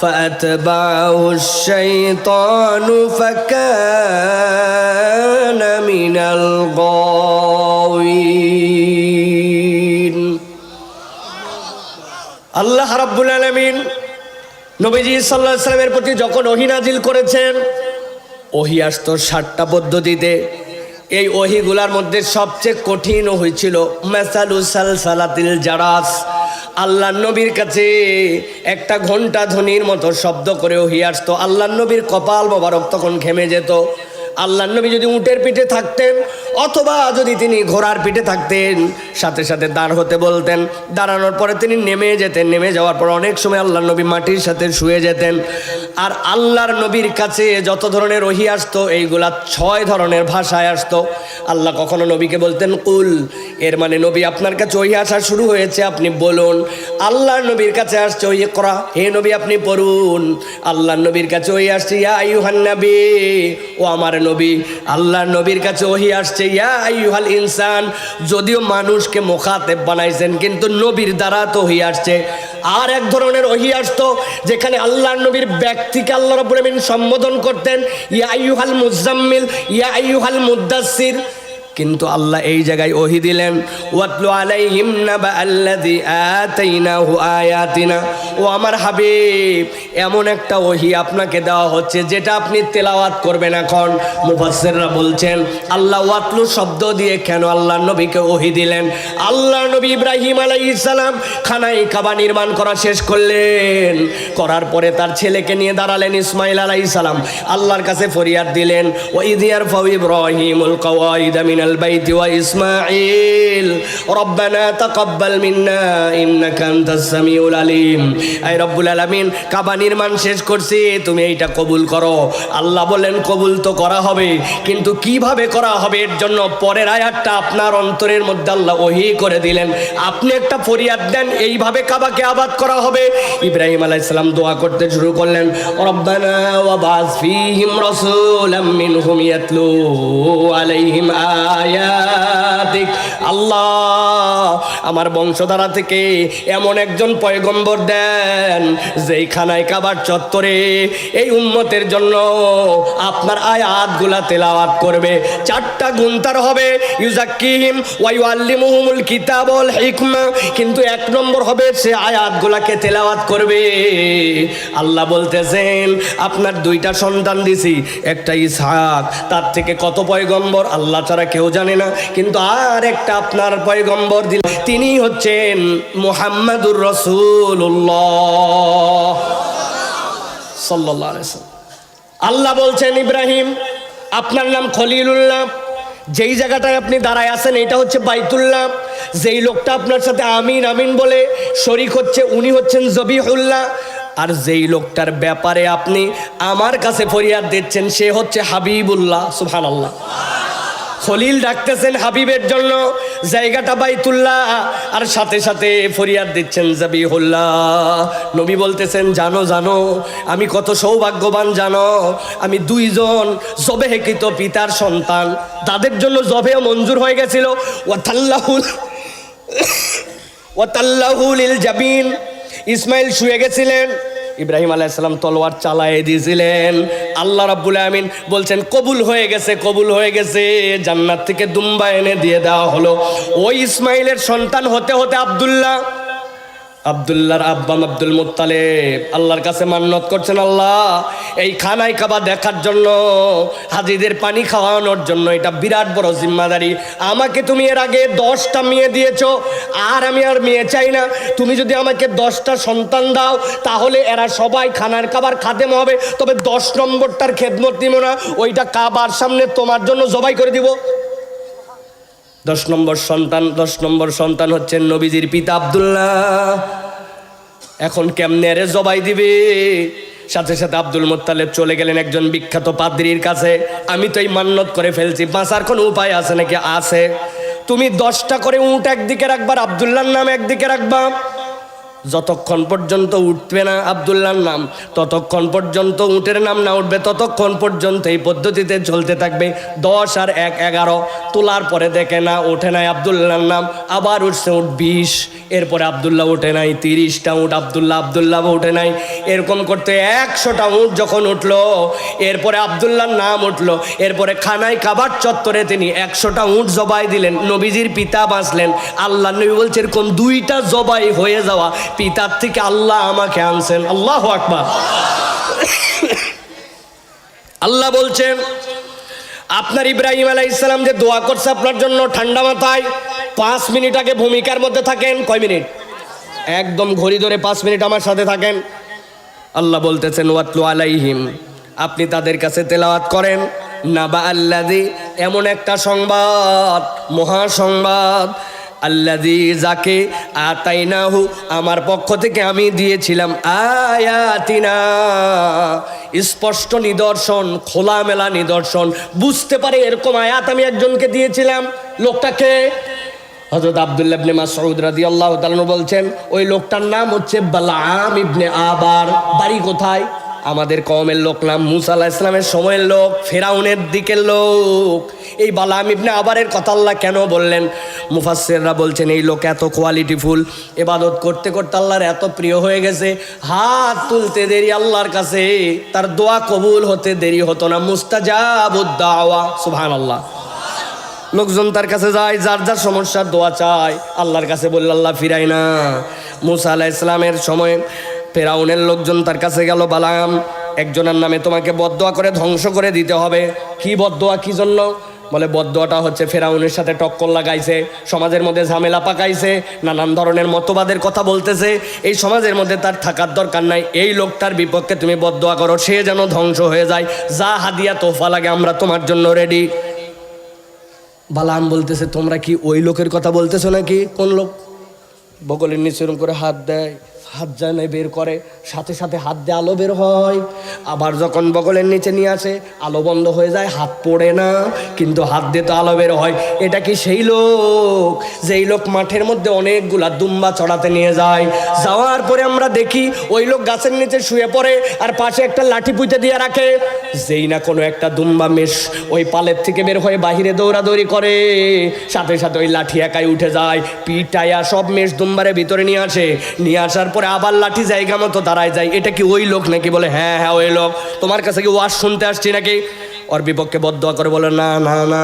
فأتبعه الشيطان فكان من الغاوين। আল্লাহ রাব্বুল আলামিন নবীজি সাল্লাল্লাহু আলাইহি ওয়াসাল্লামের প্রতি যখন ওহী নাজিল করেছেন, ওহী আসতো 7টা পদ্ধতিতে। এই ওহীগুলার মধ্যে সবচেয়ে কঠিন ওহী ছিল মাসালু সালসালাতিল জারাস। আল্লাহ নবীর কাছে একটা ঘন্টা ধ্বনির মতো শব্দ করে ওহী আসতো। আল্লাহ নবীর কপাল মোবারক তখন ঘেমে যেত। আল্লাহ নবী যদি উটের পিঠে থাকতেন অথবা যদি তিনি ঘোড়ার পিঠে থাকতেন, সাথে সাথে দাঁড় হতে বলতেন, দাঁড়ানোর পরে তিনি নেমে যেতেন। নেমে যাওয়ার পর অনেক সময় আল্লাহ নবী মাটির সাথে শুয়ে যেতেন। আর আল্লাহর নবীর কাছে যত ধরনের ওহী আসতো এইগুলা 6 ধরনের ভাষায় আসতো। আল্লাহ কখনো নবীকে বলতেন কুল, এর মানে নবী আপনার কাছে ওহী আসা শুরু হয়েছে, আপনি বলুন। আল্লাহর নবীর কাছে আসছে ওহী ইকরা, হে নবী আপনি পড়ুন। আল্লাহর নবীর কাছে ওহী আসছে ইয়া আইয়ুহান নবী, ও আমার নবী। আল্লাহর নবীর কাছে ওহী আসছে ইয়া আইয়ুহাল ইনসান, যদিও মানুষকে মুখাতেব বানাইছেন কিন্তু নবীর দ্বারা তো ওহী আসছে। আর এক ধরনের ওহী আসতো যেখানে আল্লাহর নবীর ব্যক্তিকে আল্লাহ রাব্বুল আলামিন সম্বোধন করতেন, ইয়া আইয়ুহাল মুজাম্মিল, ইয়া আইয়ুহাল মুদ্দাসসির। কিন্তু আল্লাহ এই জায়গায় ওহী দিলেন, ওয়াতলু আলাইহিম নাবা আল্লাযী আতাইনাহু আয়াতিনা। ও আমার হাবিব, এমন একটা ওহী আপনাকে দেওয়া হচ্ছে যেটা আপনি তেলাওয়াত করবেন। এখন মুফাসসিররা বলছেন আল্লাহ ওয়াতলু শব্দ দিয়ে কেন আল্লাহর নবীকে ওহী দিলেন? আল্লাহর নবী ইব্রাহিম আলাইহিস সালাম খানায় কাবা নির্মাণ করা শেষ করলেন, করার পরে তার ছেলেকে নিয়ে দাঁড়ালেন ইসমাইল আলাইহিস সালাম, আল্লাহর কাছে ফরিয়াদ দিলেন, ওয়া ইয ইয়ারফাউ ইব্রাহিমুল কওয়াইদা মিনাল বাইতি ওয়া ইসমাঈল রব্বানা তাকাব্বাল মিন্না ইন্নাকা আনতাস সামিউল আলিম। আই রব্বুল আলামিন, কাবা নির্মাণ শেষ করছি, তুমি এইটা কবুল করো। আল্লাহ বলেন কবুল তো করা হবে, কিন্তু কিভাবে করা হবে এর জন্য পরের আয়াতটা আপনার অন্তরের মধ্যে আল্লাহ ওহী করে দিলেন। আপনি একটা ফরিয়াদ দেন, এইভাবে কাবাকে আবাদ করা হবে। ইব্রাহিম আলাইহিস সালাম দোয়া করতে শুরু করলেন, রব্বানা ওয়া বাস ফীহিম রাসূলাম মিনহুম ইয়াতলু আলাইহিম আয়াতিক। আল্লাহ, আমার বংশধারা থেকে এমন একজন পয়গম্বর দেন যেই খানায় কাবার চত্বরে এই উম্মতের জন্য আপনার আয়াতগুলা তেলাওয়াত করবে। 4টা গুণ তার হবে, ইউজাক্কিহিম ওয়া ইউআল্লিমুহুমুল কিতাব ওয়াল হিকমা। কিন্তু 1 নম্বর হবে সে আয়াতগুলাকে তেলাওয়াত করবে। আল্লাহ বলতেছেন আপনার 2টা সন্তান দিছি, একটা ইসহাক, তার থেকে কত পয়গম্বর আল্লাহ ছাড়া কেউ জানে না, কিন্তু আর একটা আপনার পয়গম্বর দিল, তিনি হচ্ছেন মুহাম্মাদুর রাসূলুল্লাহ সাল্লাল্লাহু আলাইহি ওয়াসাল্লাম। আল্লাহ বলছেন ইব্রাহিম আপনার নাম খলিলুল্লাহ, যেই জায়গাটায় আপনি দাঁড়ায় আছেন এটা হচ্ছে বাইতুল্লাহ, যেই লোকটা আপনার সাথে আমিন আমিন বলে শরীক হচ্ছে উনি হচ্ছেন জবিহুল্লাহ, আর যেই লোকটার ব্যাপারে আপনি আমার কাছে ফরিয়াদ দিচ্ছেন সে হচ্ছে হাবিবুল্লাহ। সুবহানাল্লাহ। খলিল ডাকতেছেন হাবিবের জন্য, জায়গাটা বাইতুল্লাহ, আর সাথে সাথে ফরিয়াদ দিচ্ছেন জবিহুল্লাহ। নবী বলতেছেন জানো জানো আমি কত সৌভাগ্যবান জানো, আমি 2 জন জবেহকৃত পিতার সন্তান, তাদের জন্য জবে মঞ্জুর হয়ে গেছিল। ওয়াতাল্লাহু লিল জাবিন, ইসমাইল শুয়ে গেছিলেন, ইব্রাহিম আলাইহিস সালাম তলোয়ার চালায়ে দিয়েছিলেন। আল্লাহ রাব্বুল আমিন বলছেন কবুল হয়ে গেছে, কবুল হয়ে গেছে, জান্নাত থেকে দুম্বা এনে দিয়ে দেওয়া হলো। ওই ইসমাইলের সন্তান হতে হতে আব্দুল্লাহ, আব্দুল্লাহর আব্বা আব্দুল মুত্তালিব আল্লাহর কাছে মান্নত করছেন, আল্লাহ এই খানায় কাবা দেখার জন্য, হাজিদের পানি খাওয়ানোর জন্য, এটা বিরাট বড় জিম্মাদারি। আমাকে তুমি এর আগে 10টা মেয়ে দিয়েছো, আর আমি আর মেয়ে চাই না। তুমি যদি আমাকে 10টা সন্তান দাও তাহলে এরা সবাই খানার কাবার খাদেম হবে, তবে 10 নম্বরটার খেদমত দিব না, ওইটা কাবার সামনে তোমার জন্য জবাই করে দিব। 10 নম্বর সন্তান হচ্ছেন নবীজির পিতা আব্দুল্লাহ। এখন কেমনে রে জবাই দিবে? সাথে সাথে আব্দুল মুত্তালিব চলে গেলেন একজন বিখ্যাত পাদ্রীর কাছে, আমি তো এই মান্নত করে ফেলছি, বাঁচার কোনো উপায় আছে নাকি? আছে, তুমি 10টা করে উট একদিকে রাখবা, আব্দুল্লাহর নাম একদিকে রাখবা, যতক্ষণ পর্যন্ত উঠবে না আব্দুল্লাহর নাম, ততক্ষণ পর্যন্ত উটের নাম না উঠবে, ততক্ষণ পর্যন্ত এই পদ্ধতিতে চলতে থাকবে। 10 আর 1 11, তোলার পরে দেখে না ওঠে নাই আব্দুল্লাহর নাম, আবার উঠছে উঠ 20, এরপরে আব্দুল্লাহ ওঠে নাই, 30টা উঠ আব্দুল্লাহ ওঠে নাই, এরকম করতে 100টা উঠ যখন উঠলো, এরপরে আব্দুল্লাহর নাম উঠলো, এরপরে খানায় কাবার চত্বরে তিনি 100টা উঠ জবাই দিলেন, নবীজির পিতা বাঁচলেন। আল্লাহ নবী বলছে এরকম 2টা জবাই হয়ে যাওয়া পিতার থেকে আল্লাহ আমাকে আনছেন। আল্লাহু আকবার। আল্লাহ বলছেন আপনার ইব্রাহিম আলাইহিস সালাম যে দোয়া করছে আপনার জন্য, ঠান্ডা মাথায় 5 মিনিট আগে ভূমিকার মধ্যে থাকেন। কয় মিনিট? একদম ঘড়ি ধরে 5 মিনিট আমার সাথে থাকেন। আল্লাহ বলতেছেন ওয়াতলু আলাইহিম, আপনি তাদের কাছে তেলাওয়াত করেন, নাবা আল্লাযী, এমন একটা সংবাদ, মহাসংবাদ, আল্লাযী যাকে আতাইনাহু, আমার পক্ষ থেকে আমি দিয়েছিলাম, আয়াতিনা, স্পষ্ট নিদর্শন, খোলামেলা নিদর্শন, বুঝতে পারে এরকম আয়াত আমি একজনকে দিয়েছিলাম। লোকটাকে হযরত আব্দুল্লাহ ইবনে মাসউদ রাদিয়াল্লাহু তাআলা বলছেন ওই লোকটার নাম হচ্ছে বালাম ইবনে আবার। বাড়ি কোথায়? আমাদের কওমের লোক, নাম মুসা আলাইহিস সালামের সময়ের লোক, ফেরাউনের দিকের লোক। এই বালাম ইবনে আবারের কথা আল্লাহ কেন বললেন? মুফাসসিররা বলছেন এই লোক এত কোয়ালিটিফুল, ইবাদত করতে করতে আল্লাহর এত প্রিয় হয়ে গেছে, হাত তুলতে দেরি আল্লাহর কাছে, তার দোয়া কবুল হতে দেরি হতো না। মুস্তাজাবুদ দাওয়া, সুবহানাল্লাহ। লোকজন তার কাছে যায়, যার যার সমস্যার দোয়া চায়, আল্লাহর কাছে বলল, আল্লাহ ফিরায় না। মুসা আলাইহিস সালামের সময় ফেরাউনের লোকজন তার কাছে গেল, বালাম একজনের নামে তোমাকে বদদোয়া করে ধ্বংস করে দিতে হবে। কি বদদোয়া, কি জন্য? বলে বদদোয়াটা হচ্ছে ফেরাউনের সাথে টক্কর লাগাইছে, সমাজের মধ্যে ঝামেলা পাকাইছে, নানান ধরনের মতবাদের কথা বলতেছে, এই সমাজের মধ্যে তার থাকার দরকার নাই, এই লোকটার বিপক্ষে তুমি বদদোয়া করো, সে যেন ধ্বংস হয়ে যায়, যা হাদিয়া তোফা লাগে আমরা তোমার জন্য রেডি। বালাম বলতেছে, তোমরা কি ওই লোকের কথা বলতেছো নাকি? কোন লোক? বগলের নিচে এরকম করে হাত দেয়, হাত জানে বের করে, সাথে সাথে হাত দিয়ে আলো বের হয়। আবার যখন বগলের নিচে নিয়ে আসে, আলো বন্ধ হয়ে যায়, হাত পড়ে না, কিন্তু হাত দিয়ে তো আলো বের হয়। এটা কি সেই লোক যেই লোক মাঠের মধ্যে অনেকগুলা দুম্বা চড়াতে নিয়ে যায়? যাওয়ার পরে আমরা দেখি ওই লোক গাছের নিচে শুয়ে পড়ে আর পাশে একটা লাঠি পুঁতে দিয়ে রাখে। যেই না কোনো একটা দুম্বা মেষ ওই পালের থেকে বের হয়ে বাহিরে দৌড়াদৌড়ি করে, সাথে সাথে ওই লাঠি একাই উঠে যায়, পিটাইয়া সব মেষ দুম্বারে ভিতরে নিয়ে আসে। নিয়ে আসার পরে আবার লাঠি জায়গা মতো দাঁড়ায় যায়। এটা কি ওই লোক নাকি? বলে হ্যাঁ হ্যাঁ ওই লোক। তোমার কাছে কি ওয়াজ শুনতে আসছি নাকি? ওর বিপক্ষে বদদোয়া করে বলে, না না না,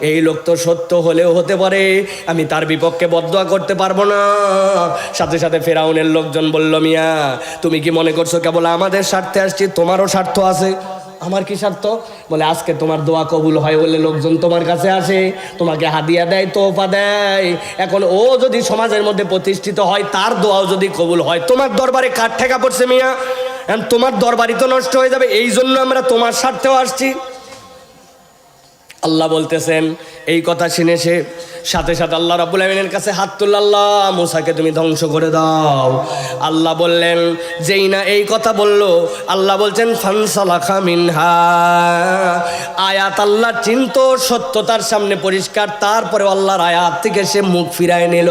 এই লোক তো সত্য হলেও হতে পারে, আমি তার বিপক্ষে বদদোয়া করতে পারবো না। সাথে সাথে ফেরাউনের লোকজন বলল, মিয়া তুমি কি মনে করছো কেবল আমাদের স্বার্থে আসছি? তোমারও স্বার্থ আছে। আমার কি স্বার্থ? বলে আজকে তোমার দোয়া কবুল হয় বলে লোকজন তোমার কাছে আসে, তোমাকে হাদিয়া দেয়, তোফা দেয়। এখন ও যদি সমাজের মধ্যে প্রতিষ্ঠিত হয়, তার দোয়াও যদি কবুল হয়, তোমার দরবারে কার ঠেকা পড়ছে মিয়া? তোমার দরবারই তো নষ্ট হয়ে যাবে। এই জন্য আমরা তোমার স্বার্থেও আসছি। আল্লাহ বলতেছেন, এই কথা শুনে সে সাথে সাথে আল্লাহ রাব্বুল আমিনের কাছে হাত তুলল, আল্লাহ মুসাকে তুমি ধ্বংস করে দাও। আল্লাহ বললেন, যেই না এই কথা বলল, আল্লাহ বলছেন ফানসালাখা মিনহা। আয়াত আল্লাহ চিন্ত, সত্যতার সামনে পরিষ্কার, তারপরে আল্লাহর আয়াত থেকে সে মুখ ফিরায় নিল।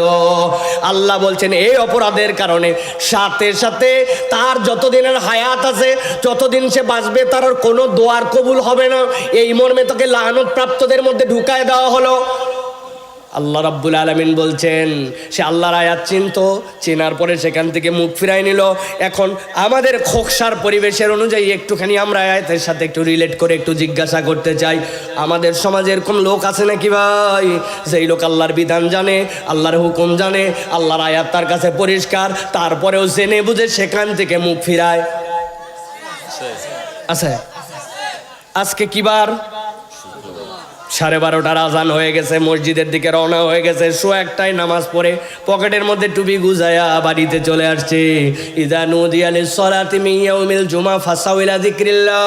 আল্লাহ বলছেন এই অপরাধের কারণে সাথে সাথে তার যতদিনের হায়াত আছে, যতদিন সে বাঁচবে, তার আর কোনো দোয়ার কবুল হবে না। এই মর্মে তোকে লানত প্রাপ্তদের মধ্যে ঢুকায় দেওয়া হলো। আল্লাহ রাব্বুল আলামিন বলছেন, সে আল্লাহর আয়াত চিনত, চেনার পরে সেখান থেকে মুখ ফিরাই নিল। এখন আমাদের খোকসার পরিবেশের অনুযায়ী একটুখানি আমরা আয়াতের সাথে একটু রিলেট করে একটু জিজ্ঞাসা করতে চাই, আমাদের সমাজে এরকম লোক আছে নাকি ভাই, যেই লোক আল্লাহর বিধান জানে, আল্লাহর হুকুম জানে, আল্লাহর আয়াত তার কাছে পরিষ্কার, তারপরেও জেনে বুঝে সেখান থেকে মুখ ফিরায়? আছে। আজকে কি বার? 12:30 আজান হয়ে গেছে, মসজিদের দিকে রওনা হয়ে গেছে, একটাই নামাজ পড়ে পকেটের মধ্যে টুপি গুজায়া বাড়িতে চলে আসছে। ইযা নুদিয়া লিস-সালাতি মিন ইয়াউমিল জুমআ ফাসাউ ইলা যিকরিল্লাহ।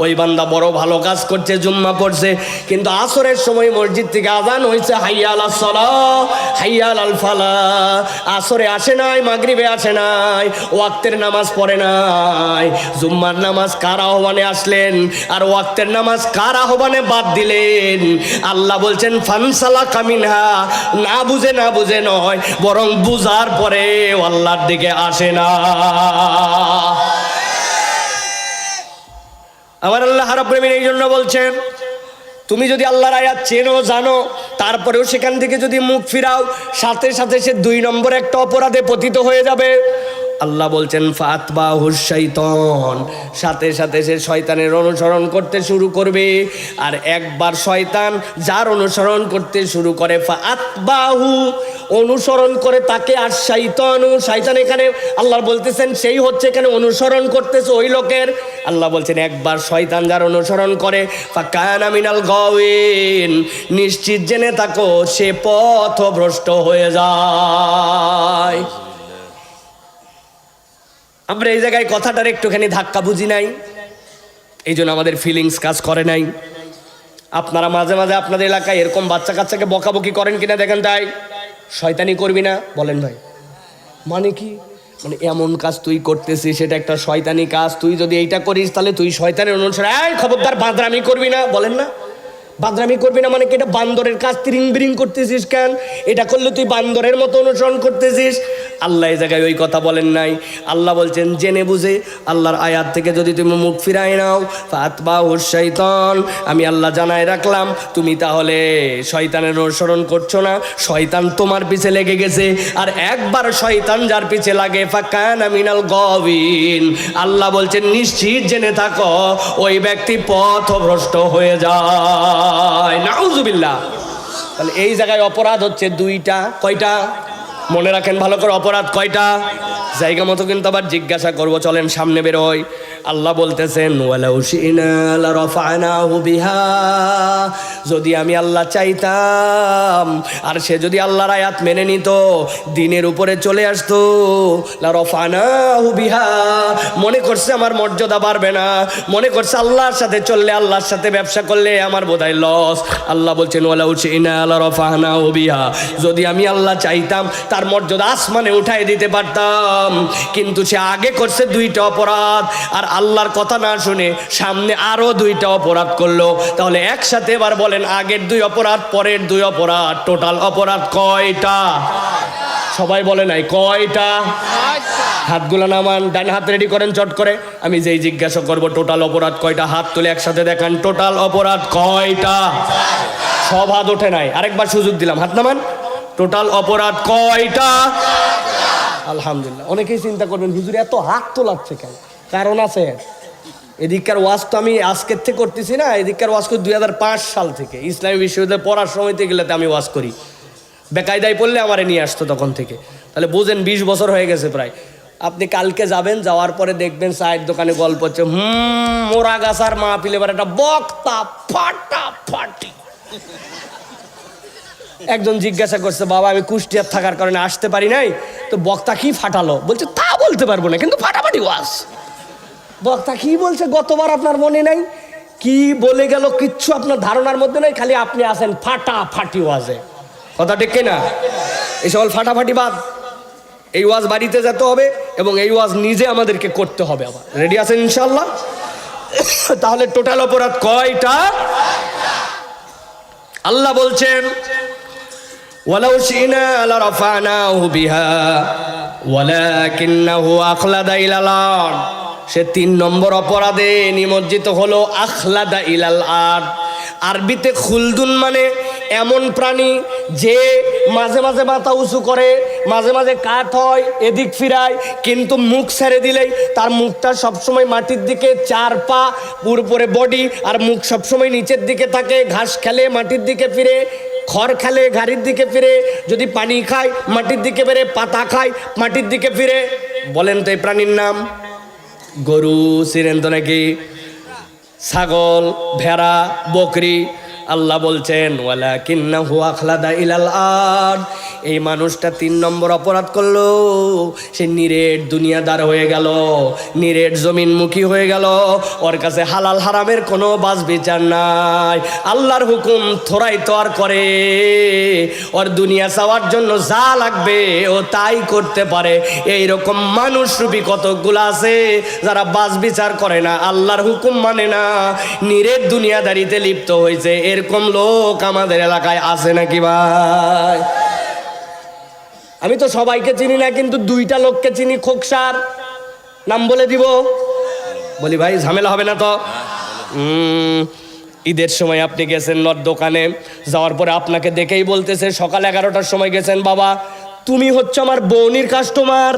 ওই বান্দা বড় ভালো কাজ করছে, জুম্মা পড়ছে, কিন্তু আসরের সময় মসজিদ থেকে আজান হয়েছে, হাইয়া আলাস সালাহ হাইয়া আলাল ফালাহ। আসরে আসে নাই, মাগরিবে আসে নাই, ওয়াক্তের নামাজ পড়ে নাই। জুম্মার নামাজ কার আহ্বানে আসলেন আর ওয়াক্তের নামাজ কার আহ্বানে বাদ দিলেন? আল্লাহ বলছেন ফানসালাখা মিনহা। না বুঝে নয়, বরং বুঝার পরে আল্লাহর দিকে আসে না। আমার আল্লাহ রাব্বুল আমিন এই জন্য বলছেন, তুমি যদি আল্লাহর আয়াত চেনো, জানো, তারপরেও সেখান থেকে যদি মুখ ফিরাও, সাথে সাথে সে 2 নম্বর একটা অপরাধে পতিত হয়ে যাবে। আল্লাহ বলছেন ফাতবাহুশ শাইতান, সাথে সাথে সে শয়তানের অনুসরণ করতে শুরু করবে। আর একবার শয়তান যার অনুসরণ করতে শুরু করে, ফাতবাহু অনুসরণ করে তাকে, আর শাইতানু, শয়তান এখানে আল্লাহ বলতেছেন সেই হচ্ছে এখানে অনুসরণ করতেছে ওই লোকের। আল্লাহ বলছেন একবার শয়তান যার অনুসরণ করে, ফাকানা মিনাল গাওয়িন, নিশ্চিত জেনে থাকো সে পথভ্রষ্ট হয়ে যায়। আমরা এই জায়গায় কথাটার একটুখানি ধাক্কা বুঝি নাই, এই জন্য আমাদের ফিলিংস কাজ করে নাই। আপনারা মাঝে মাঝে আপনাদের এলাকায় এরকম বাচ্চা কাচ্চাকে বকাবকি করেন কিনা দেখেন, তাই শয়তানি করবি না বলেন ভাই। মানে কি? মানে এমন কাজ তুই করতেছিস, সেটা একটা শয়তানি কাজ, তুই যদি এইটা করিস তাহলে তুই শয়তানের অনুসরণ, এই খবরদার বাদরামি করবি না বলেন না। বাদরামি করবি না মানে কি? এটা বান্দরের কাজ, তিরিং বিরিং করতেছিস কেন? এটা করলে তুই বান্দরের মতো অনুসরণ করতেছিস। আল্লাহ এই জায়গায় ওই কথা বলেন নাই। আল্লাহ বলছেন জেনে বুঝে আল্লাহর আয়াত থেকে যদি তুমি মুখ ফিরাই নাও, ফাতবাহুশ শাইতান, আমি আল্লাহ জানাই রাখলাম তুমি তাহলে শয়তানের অনুসরণ করছো না, শয়তান তোমার পিছে লেগে গেছে। আর একবার শয়তান যার পিছে লাগে, ফাকানা মিনাল গাওয়িন, আল্লাহ বলছেন নিশ্চিত জেনে থাকো ওই ব্যক্তি পথভ্রষ্ট হয়ে যায়। নাউযুবিল্লাহ। তাহলে এই জায়গায় অপরাধ হচ্ছে দুইটা। কয়টা? মনে রাখেন ভালো করে, অপরাধ কয়টা? জায়গা মতো কিন্তু আবার জিজ্ঞাসা করব, চলেন সামনে বের হই। আল্লাহ বলতেছেন ওয়ালাউ শি'না লারাফা'নাহু বিহা, যদি আমি আল্লাহ চাইতাম আর সে যদি আল্লাহর আয়াত মেনে নিত, দিনের উপরে চলে আসতো, লারাফা'নাহু বিহা, মনে করছে আমার মর্যাদা বাড়বে না, মনে করছে আল্লাহর সাথে চললে, আল্লাহর সাথে ব্যবসা করলে আমার বোধহয় লস। আল্লাহ বলছেন ওয়ালাউ শি'না লারাফা'নাহু বিহা, যদি আমি আল্লাহ চাইতাম তার মর্যাদা আসমানে উঠাই দিতে পারতাম, কিন্তু সে আগে করছে দুইটা অপরাধ, আর আল্লাহর কথা না শুনে সামনে আরো দুইটা অপরাধ করলো। তাহলে একসাথে এবার বলেন, আগের দুই অপরাধ, পরের দুই অপরাধ, টোটাল অপরাধ কয়টা? সবাই বলে নাই কয়টা? হাতগুলো নামান, ডান হাত রেডি করেন চট করে। আমি যেই জিজ্ঞাসা করব টোটাল অপরাধ কয়টা, হাত তুলে একসাথে দেখান, টোটাল অপরাধ কয়টা? সব হাত ওঠে নাই, আরেকবার সুযোগ দিলাম, হাত নামান। টোটাল অপরাধ কয়টা? আলহামদুলিল্লাহ। অনেকেই চিন্তা করবেন হুজুর এত হাত তোলাচ্ছে কেন? কারণ আছে, এদিককার ওয়াজ তো আমি আজকের থেকে করতেছি না, এদিককার ওয়াজ করি 2005 সাল থেকে। ইসলামী বিশ্ববিদ্যালয়ে পড়ার সময়তে গেলেতে আমি ওয়াজ করি, বেকায়দায় পড়লে আমারে নিয়ে আসতো তখন থেকে। তাহলে বুঝেন 20 বছর হয়ে গেছে প্রায়। আপনি কালকে যাবেন, যাওয়ার পরে দেখবেন চায়ের দোকানে গল্প হচ্ছে, মোরা গাছার মাহফিল, এবার একটা বক্তা ফাটাফাটি। একজন জিজ্ঞাসা করছে, বাবা আমি কুষ্টিয়ার থাকার কারণে আসতে পারি নাই, তো বক্তা কি ফাটালো? বলছে তা বলতে পারবো না, কিন্তু ফাটাফাটি ওয়াজ। বক্তা কি বলছে গতবার আপনার মনে নাই? কি বলে গেল কিচ্ছু আপনার ধারণার মধ্যে নাই, খালি আপনি আছেন ফাটাফাটি ওয়াজে। কথা ঠিক কিনা? এই সকল ফাটাফাটি বাদ, এই ওয়াজ বাড়িতে যেতে হবে এবং এই ওয়াজ নিজে আমাদেরকে করতে হবে। আবার রেডি আছেন ইনশাল্লাহ? তাহলে টোটাল অপরাধ কয়টা? আল্লাহ বলছেন ওয়ালাউ শি'না লারাফা'নাহু বিহা ওয়ালাকিন্নাহু আখলাদা ইলাল আরদ, সে 3 নম্বর অপরাধে নিমজ্জিত হলো। আখলাদা ইলাল আরদ, আরবিতে খুলদুন মানে এমন প্রাণী যে মাঝে মাঝে মাথা উঁচু করে, মাঝে মাঝে কাঠ হয়, এদিক ফিরায়, কিন্তু মুখ ছেড়ে দিলেই তার মুখটা সবসময় মাটির দিকে, 4 পা পুরোপুরি বডি, আর মুখ সবসময় নিচের দিকে থাকে। ঘাস খেলে মাটির দিকে ফিরে, খড় খেলে ঘাড়ির দিকে ফিরে, যদি পানি খায় মাটির দিকে ফিরে, পাতা খায় মাটির দিকে ফিরে। বলেন তো এই প্রাণীর নাম? গরু চিনেন তো নাকি? ছাগল, ভেড়া, বকরি। আল্লাহ বলছেন ওয়ালাকিন্নাহু আখলাদা ইলাল আরদ, এই মানুষটা 3 নম্বর অপরাধ করলো, সে নিরেট দুনিয়াদার হয়ে গেল, নিরেট জমিনমুখী হয়ে গেল। ওর কাছে হালাল হারামের কোনো বাজ বিচার নাই, আল্লাহর হুকুম থোড়াই তো আর করে। ওর দুনিয়া চাওয়ার জন্য যা লাগবে ও তাই করতে পারে। এইরকম মানুষরূপী কতগুলো আছে যারা বাজ বিচার করে না, আল্লাহর হুকুম মানে না, নিরেট দুনিয়াদারিতে লিপ্ত হয়েছে। এরকম লোক আমাদের এলাকায় আছে নাকি ভাই? আমি তো সবাইকে চিনি না, কিন্তু 2টা লোককে চিনি। খোকসার নাম বলে দিব? বলি ভাই, ঝামেলা হবে না তো? ঈদের সময় আপনি গেছেন নট দোকানে, যাওয়ার পরে আপনাকে দেখেই বলতেছে, সকাল 11টার সময় গেছেন, বাবা তুমি হচ্ছে আমার বৌনির কাস্টমার।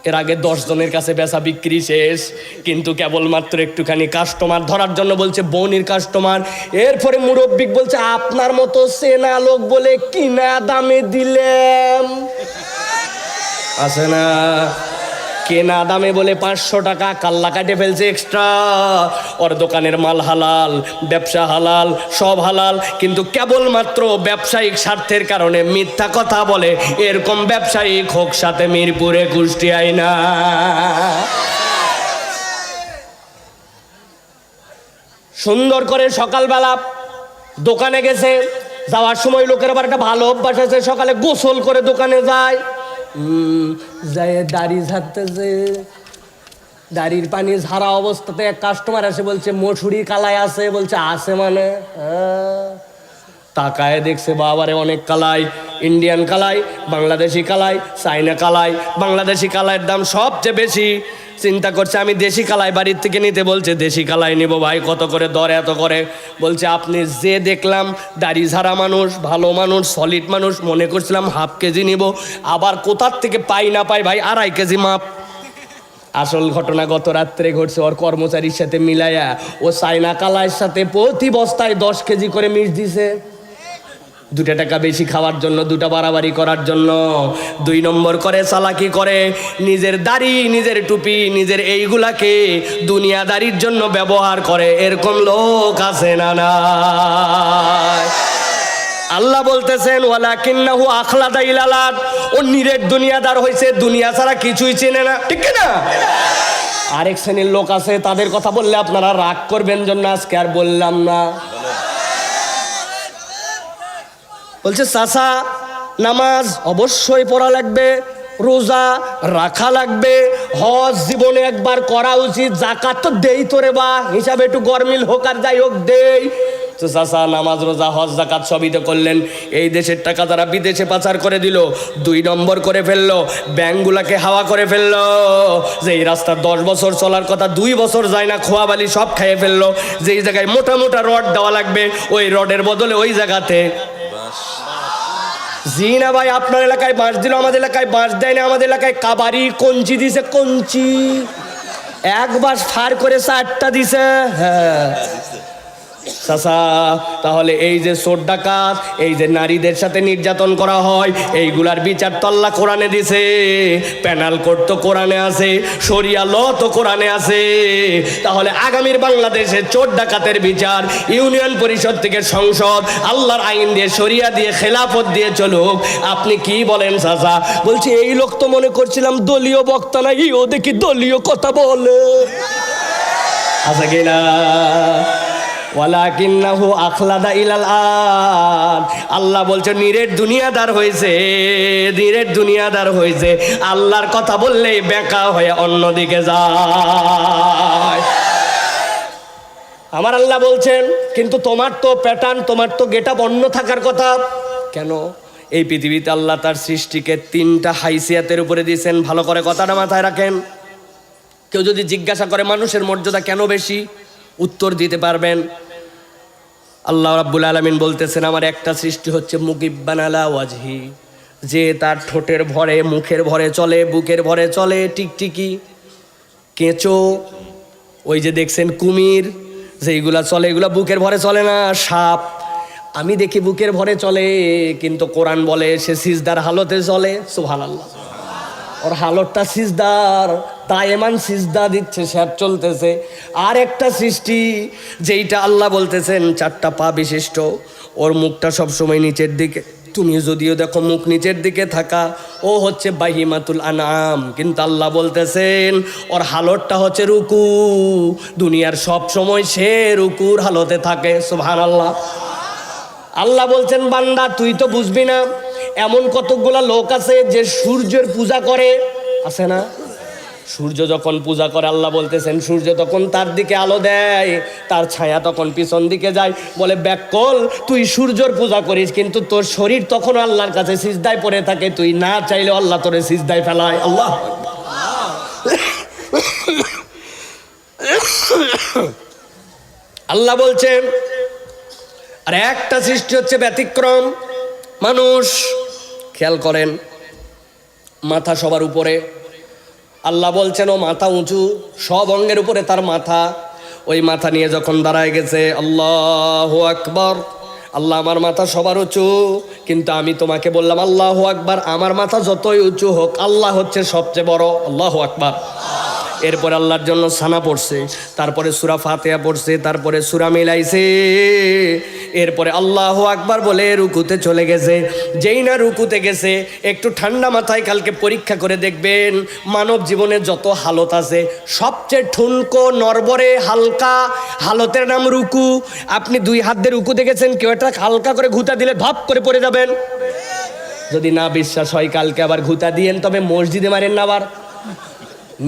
এর আগে 10 জনের কাছে বেচা বিক্রি শেষ, কিন্তু কেবলমাত্র একটুখানি কাস্টমার ধরার জন্য বলছে বৌনির কাস্টমার। এরপরে মুরব্বি বলছে, আপনার মতো চেনা লোক বলে কিনা দামে দিলাম। আছে না? কেনা দামে বলে 500 টাকা কাল্লা কাটে ফেলছে এক্সট্রা। ওর দোকানের মাল হালাল, ব্যবসা হালাল, সব হালাল, কিন্তু কেবলমাত্র ব্যবসায়িক স্বার্থের কারণে মিথ্যা কথা বলে। এরকম ব্যবসায়িক হোক সাথে মিরপুরে, কুষ্টিয়ায় না। সুন্দর করে সকালবেলা দোকানে গেছে, যাওয়ার সময় লোকের আবার একটা ভালো অভ্যাস আছে, সকালে গোসল করে দোকানে যায়। যায় দাড়ি ঝাড়তেছে, দাড়ির পানি ঝাড়া অবস্থাতে এক কাস্টমার এসে বলছে মসুরি কালাই আছে। বলছে আছে মানে? তাকায় দেখছে বাবারে অনেক কালাই, ইন্ডিয়ান কালাই, বাংলাদেশি কালাই, চাইনা কালাই। বাংলাদেশি কালাইয়ের দাম সবচেয়ে বেশি। চিন্তা করছে আমি দেশি কালাই বাড়ির থেকে নিতে, বলছে দেশি কালাই নিব ভাই, কত করে দর? এত করে। বলছে আপনি যে দেখলাম দাড়ি ঝাড়া মানুষ, ভালো মানুষ, সলিড মানুষ, মনে করছিলাম হাফ কেজি নিব, আবার কোথার থেকে পাই না পাই ভাই 2.5 কেজি মাপ। আসল ঘটনা গত রাত্রে ঘটছে, ওর কর্মচারীর সাথে মিলাইয়া ও চাইনা কালাইয়ের সাথে প্রতি বস্তায় 10 কেজি করে মিশ দিছে। দুটা টাকা বেশি খাওয়ার জন্য, দুটা বাড়াবাড়ি করার জন্য। 2 নম্বর করে চালাকি করে, নিজের দাড়ি, নিজের টুপি, নিজের এইগুলাকে দুনিয়াদারির জন্য ব্যবহার করে। এরকম লোক আছে না নাই? আল্লাহ বলতেছেন ওয়ালাকিন্নাহু আখলাদা ইলাল আরদ, ও নিরেট দুনিয়াদার হইছে, দুনিয়া ছাড়া কিছুই চেনে না, ঠিক না? আরেক শ্রেণীর লোক আছে, তাদের কথা বললে আপনারা রাগ করবেন জন্য আজকে আর বললাম না। বলছে চাচা নামাজ অবশ্যই পড়া লাগবে, রোজা রাখা লাগবে, হজ জীবনে একবার করা উচিত, জাকাত তো দেই তোরে বা হিসাবে একটু গরমিল হোক আর যাই হোক দেই। তো চাচা নামাজ রোজা হজ জাকাত সবই তো করলেন, এই দেশের টাকা তারা বিদেশে পাচার করে দিল, 2 নম্বর করে ফেললো, ব্যাংকগুলাকে হাওয়া করে ফেললো। যে এই রাস্তা 10 বছর চলার কথা 2 বছর যায় না, খোয়াবালি সব খাইয়ে ফেললো। যেই জায়গায় মোটা মোটা রড দেওয়া লাগবে, ওই রডের বদলে ওই জায়গাতে জি না ভাই, আপনার এলাকায় বাঁশ দিল, আমাদের এলাকায় বাঁশ দেয় না, আমাদের এলাকায় কাবারি কঞ্চি দিছে, কঞ্চি একবার ফার করে 4টা দিছে। হ্যাঁ চাচা, তাহলে এই যে চোর ডাকাত, এই যে নারীদের সাথে নির্যাতন করা হয়, এইগুলার বিচার তো আল্লাহ কোরআনে দিছে, প্যানাল কোড তো কোরআনে আছে, শরিয়া ল তো কোরআনে আছে। তাহলে আগামীর বাংলাদেশে চোর ডাকাতের বিচার ইউনিয়ন পরিষদ থেকে সংসদ আল্লাহর আইন দিয়ে, শরিয়া দিয়ে, খেলাফত দিয়ে চলুক। আপনি কি বলেন চাচা? বলছি এই লোক তো মনে করছিলাম দলীয় বক্তা না, ও দেখি দলীয় কথা বলে। আচ্ছা কিনা? ওয়ালাকিন্নাহু আখলাদা ইলাল আরদ, আল্লাহ বলছে নিরেট দুনিয়াদার হয়েছে, নিরেট দুনিয়াদার হয়েছে, আল্লাহর কথা বললেই বেকা হয়ে অন্যদিকে যায়। আমার আল্লাহ বলছেন কিন্তু তোমার তো প্যাটার্ন, তোমার তো গেটআপ অন্য থাকার কথা। কেন? এই পৃথিবীতে আল্লাহ তার সৃষ্টিকে 3টা হাইসিয়াতের উপরে দিয়েছেন। ভালো করে কথাটা মাথায় রাখেন। কেউ যদি জিজ্ঞাসা করে মানুষের মর্যাদা কেন বেশি, উত্তর দিতে পারবেন। আল্লাহ রাব্বুল আলামিন বলতেছেন আমার একটা সৃষ্টি হচ্ছে মুকিব্বান আলা ওয়াজহি, যে তার ঠোঁটের ভরে, মুখের ভরে চলে, বুকের ভরে চলে, টিকটিকি, কেঁচো, ওই যে দেখছেন কুমির যেইগুলা চলে, এগুলা বুকের ভরে চলে না। সাপ আমি দেখি বুকের ভরে চলে, কিন্তু কোরআন বলে সে সিজদার হালতে চলে। সুবহানাল্লাহ, ওর হালতটা সিজদার, দায়েমান সিজদা দিচ্ছে, স্যার চলতেছে। আর একটা সৃষ্টি যেইটা আল্লাহ বলতেছেন 4টা পা বিশিষ্ট, ওর মুখটা সবসময় নিচের দিকে, তুমি যদিও দেখো মুখ নিচের দিকে থাকা, ও হচ্ছে বাহিমাতুল আনাম, কিন্তু আল্লাহ বলতেছেন ওর হালতটা হচ্ছে রুকু, দুনিয়ার সব সময় সে রুকুর হালতে থাকে। সুবহানাল্লাহ। আল্লাহ বলছেন বান্দা তুই তো বুঝবি না, এমন কতগুলা লোক আছে যে সূর্যের পূজা করে, আছে না? সূর্য যখন পূজা করে আল্লাহ বলতেছেন সূর্য তখন তার দিকে আলো দেয়, তার ছায়া তখন পিছন দিকে যায়। বলে ব্যাককল, তুই সূর্যর পূজা করিস কিন্তু তোর শরীর তখন আল্লাহর কাছে সিজদায় পড়ে থাকে, তুই না চাইলেও আল্লাহ তোরে সিজদায় ফেলায়। আল্লাহ আল্লাহ বলছেন আর একটা সৃষ্টি হচ্ছে ব্যতিক্রম, মানুষ। খেয়াল করেন, মাথা সবার উপরে, আল্লাহ বলছেন ও মাথা উঁচু, সব অঙ্গের উপরে তার মাথা। ওই মাথা নিয়ে যখন দাঁড়ায় গেছে আল্লাহু আকবার, আল্লাহ আমার মাথা সবার উঁচু, কিন্তু আমি তোমাকে বললাম আল্লাহু আকবার, আমার মাথা যতই উঁচু হোক আল্লাহ হচ্ছে সবচেয়ে বড়। আল্লাহু আকবার। এরপরে আল্লাহর জন্য সানা পড়ছে, তারপরে সূরা ফাতিহা পড়ছে, তারপরে সূরা মিলাইছে, এরপরে আল্লাহু আকবার বলে রুকুতে চলে গেছে। যেই না রুকুতে গেছে, একটু ঠান্ডা মাথায় কালকে পরীক্ষা করে দেখবেন মানব জীবনে যত হালত আছে সবচেয়ে ঠুনকো নরবরে হালকা হালতের নাম রুকু। আপনি 2 হাত দিয়ে রুকুতে গেছেন, কেউ একটা হালকা করে ঘুতা দিলে ভাপ করে পড়ে যাবেন। যদি না বিশ্বাস হয় কালকে আবার ঘুতা দিয়েন, তবে মসজিদে মারেন না, আবার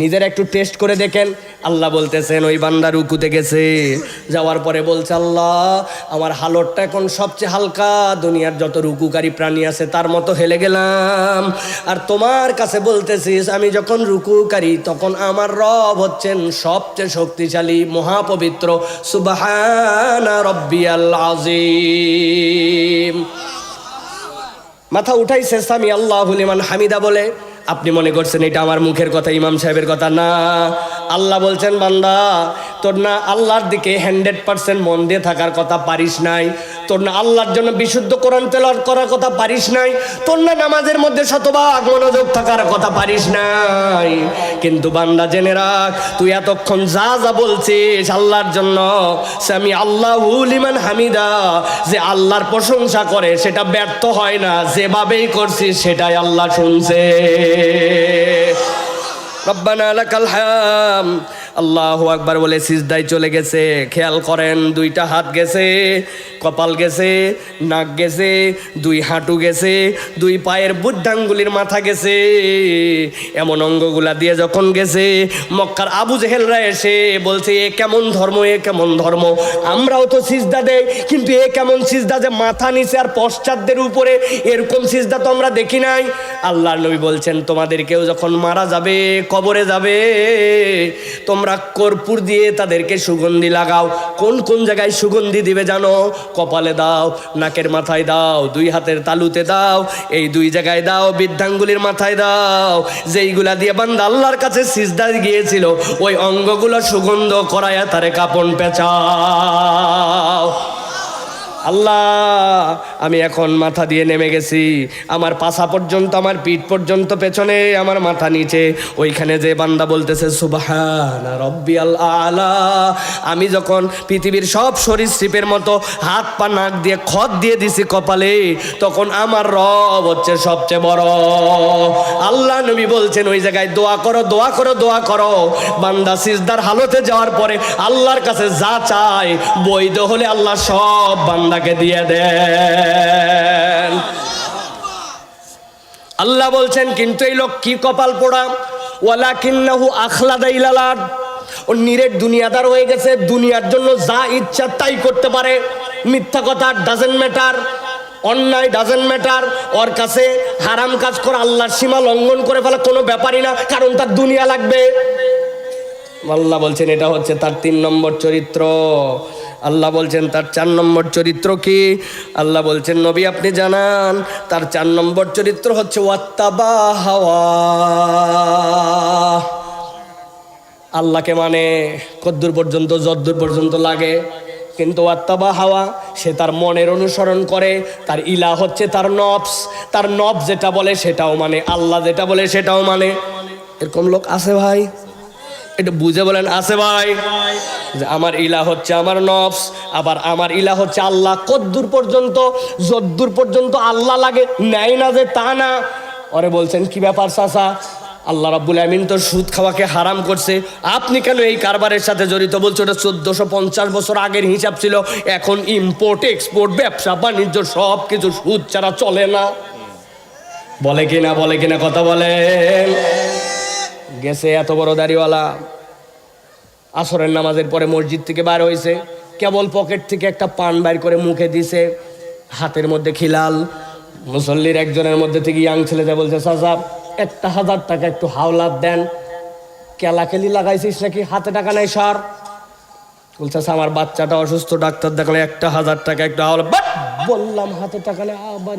নিজের একটু টেস্ট করে দেখেন। আল্লাহ বলতেছেন ওই বান্দা রুকুতে গেছে, যাওয়ার পরে বলছে আল্লাহ আমার হালতটা এখন সবচেয়ে হালকা, দুনিয়ার যত রুকুকারী প্রাণী আছে তার মতো হেলে গেলাম। আর তোমার কাছে বলতেছিস আমি যখন রুকুকারী তখন আমার রব হচ্ছেন সবচেয়ে শক্তিশালী, মহাপবিত্র। সুবহানা রব্বিয়াল আযীম। মাথা উঠাইছে সামি আল্লাহু লিমান হামিদা বলে। আপনি মনে করছেন এটা আমার মুখের কথা, ইমাম সাহেবের কথা না। আল্লাহ বলছেন বান্দা তোর না আল্লাহর দিকে 100% মন দিয়ে থাকার কথা, পারিস নাই। তোর না আল্লাহর জন্য বিশুদ্ধ কোরআন তেলাওয়াত করার কথা পারিস নাই, তোর না নামাজের মধ্যে শতভাগ মনোযোগ থাকার কথা পারিস নাই। কিন্তু বান্দা জেনে রাখ, তুই এতক্ষণ যা যা বলছিস আল্লাহর জন্য, সামি আল্লাহু লিমান হামিদা, যে আল্লাহর প্রশংসা করে সেটা ব্যর্থ হয় না, যেভাবেই করছিস সেটাই আল্লাহ শুনছে। রব্বানা লাকাল হামদ, আল্লাহু আকবার বলে সিজদায় চলে গেছে। খেয়াল করেন, দুইটা হাত গেছে, কপাল গেছে, নাক গেছে, দুই হাঁটু গেছে, দুই পায়ের বুদ্ধাঙ্গুলির মাথা গেছে। এমন অঙ্গগুলা দিয়ে যখন গেছে, মক্কার আবু জেহেলরা এসে বলছে এ কেমন ধর্ম, এ কেমন ধর্ম, আমরাও তো সিজদা দেই, কিন্তু এ কেমন সিজদা যে মাথা নিচে আর পশ্চাৎদের উপরে, এরকম সিজদা তো আমরা দেখি নাই। আল্লাহর নবী বলছেন তোমাদের কেউ যখন মারা যাবে, কবরে যাবে, তোমরা কর্পূর দিয়ে তাদেরকে সুগন্ধি লাগাও। কোন কোন জায়গায় সুগন্ধি দিবে জানো? কপালে দাও, নাকের মাথায় দাও, দুই হাতের তালুতে দাও, এই দুই জায়গায় দাও, বৃদ্ধাঙ্গুলির মাথায় দাও। যেইগুলা দিয়ে বান্দা আল্লাহর কাছে সিজদা গিয়েছিল, ওই অঙ্গগুলো সুগন্ধ করায়া তারে কাপন পেঁচাও। আল্লাহ, আমি এখন মাথা দিয়ে নেমে গেছি, আমার পাছা পর্যন্ত, আমার পিঠ পর্যন্ত, পেছনে আমার মাথা নিচে, ওইখানে যে বান্দা বলতেছে সুবহানা রব্বিয়াল আলা, আমি যখন পৃথিবীর সব সরীসৃপের মতো হাত পা নাক দিয়ে খত দিয়ে দিছি কপালে, তখন আমার রব হচ্ছে সবচেয়ে বড়। আল্লাহ নবী বলছেন ওই জায়গায় দোয়া করো, দোয়া করো, দোয়া করো। বান্দা সিজদার হালতে যাওয়ার পরে আল্লাহর কাছে যা চায়, বৈধ হলে আল্লাহ সব বান্দাকে দিয়ে দেন। আল্লাহ বলছেন কিন্তু এই লোক কি কপাল পোড়া, ওয়ালাকিন্নাহু আখলাদা ইলাল আরদ, ও নিরেট দুনিয়াদার হয়ে গেছে, দুনিয়ার জন্য যা ইচ্ছা তাই করতে পারে। মিথ্যা কথা ডাজেন্ট ম্যাটার, অন্যায় ডাজেন্ট ম্যাটার, ওর কাছে হারাম কাজ করে আল্লাহর সীমা লঙ্ঘন করে ফেলা কোনো ব্যাপারই না, কারণ তার দুনিয়া লাগবে। আল্লাহ বলছেন এটা হচ্ছে তার 3 নম্বর চরিত্র। আল্লাহ বলছেন তার 4 নম্বর চরিত্র কি? আল্লাহ বলছেন নবী আপনি জানান, তার 4 নম্বর চরিত্র হচ্ছে ওয়াত্তাবা হাওয়া, আল্লাহকে মানে কদ্দুর পর্যন্ত যদ্দুর পর্যন্ত লাগে, কিন্তু ওয়াত্তাবা হাওয়া, সে তার মনের অনুসরণ করে। তার ইলা হচ্ছে তার নফস, তার নফস যেটা বলে সেটাও মানে, আল্লাহ যেটা বলে সেটাও মানে। এরকম লোক আছে ভাই? এটা বুঝে বলেন, আছে ভাই? যে আমার ইলা হচ্ছে আমার নফস, আবার আমার ইলা হচ্ছে আল্লাহ। কদ্দুর পর্যন্ত যদ্দুর পর্যন্ত আল্লাহ লাগে, নেয় না যে তা না। ওরে বলছেন কি ব্যাপার চাচা, আল্লাহ রাব্বুল আমিন তো সুদ খাওয়াকে হারাম করছে, আপনি কেন এই কারবারের সাথে জড়িত? বলছে ওটা 1450 বছর আগের হিসাব ছিল, এখন ইম্পোর্ট এক্সপোর্ট, ব্যবসা বাণিজ্য সব কিছু সুদ ছাড়া চলে না। বলে কিনা, বলে কিনা, কথা বলেন। গেছে এত বড় দাড়িওয়ালা, আসরের নামাজের পরে মসজিদ থেকে বার হয়েছে, কেবল পকেট থেকে একটা পান বাইর করে মুখে দিছে, হাতের মধ্যে খিলাল। মুসল্লির একজনের মধ্যে থেকে ইয়াং ছেলেটা বলছে চাচা 1000 টাকা একটু হাওলাত দেন। কেলাকেলি লাগাইছিস নাকি, হাতে টাকা নাই সার? বলছে আমার বাচ্চাটা অসুস্থ, ডাক্তার দেখালে 1000 টাকা একটু হাওলাত। বললাম হাতে টাকা নেই, আবার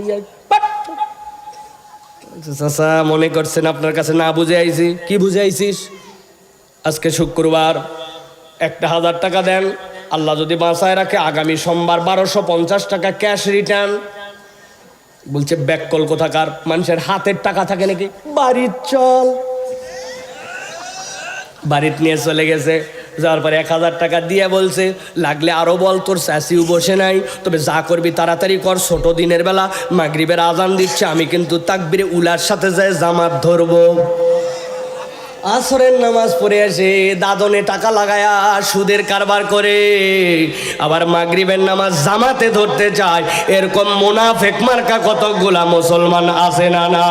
চাচা মনে করছেন আপনার কাছে না বুঝে আইছি। কি বুঝে আইছিস? আজকে শুক্রবার, 1000 টাকা দেন, আল্লাহ যদি বাঁচায় রাখে আগামী সোমবার 1250 টাকা ক্যাশ রিটার্ন। বলছে ব্যাককল কোথাকার, মানুষের হাতের টাকা থাকে নাকি? বাড়ির চল। বাড়িতে নিয়ে চলে গেছে, যাওয়ার পরে 1000 টাকা দিয়ে বলছে লাগলে আরো বল, তোর চাষিও বসে নাই, তবে যা করবি তাড়াতাড়ি কর, ছোট দিনের বেলা মাগরিবের আজান দিচ্ছে, আমি কিন্তু তাকবীরে উলার সাথে যায় জামাত ধরবো। আসরের নামাজ পড়ে আসে, দাদনে টাকা লাগায়া সুদের কারবার করে, আবার মাগরিবের নামাজ জামাতে ধরতে চায়। এরকম মুনাফিক মার্কা কতগুলা মুসলমান আছে না? না।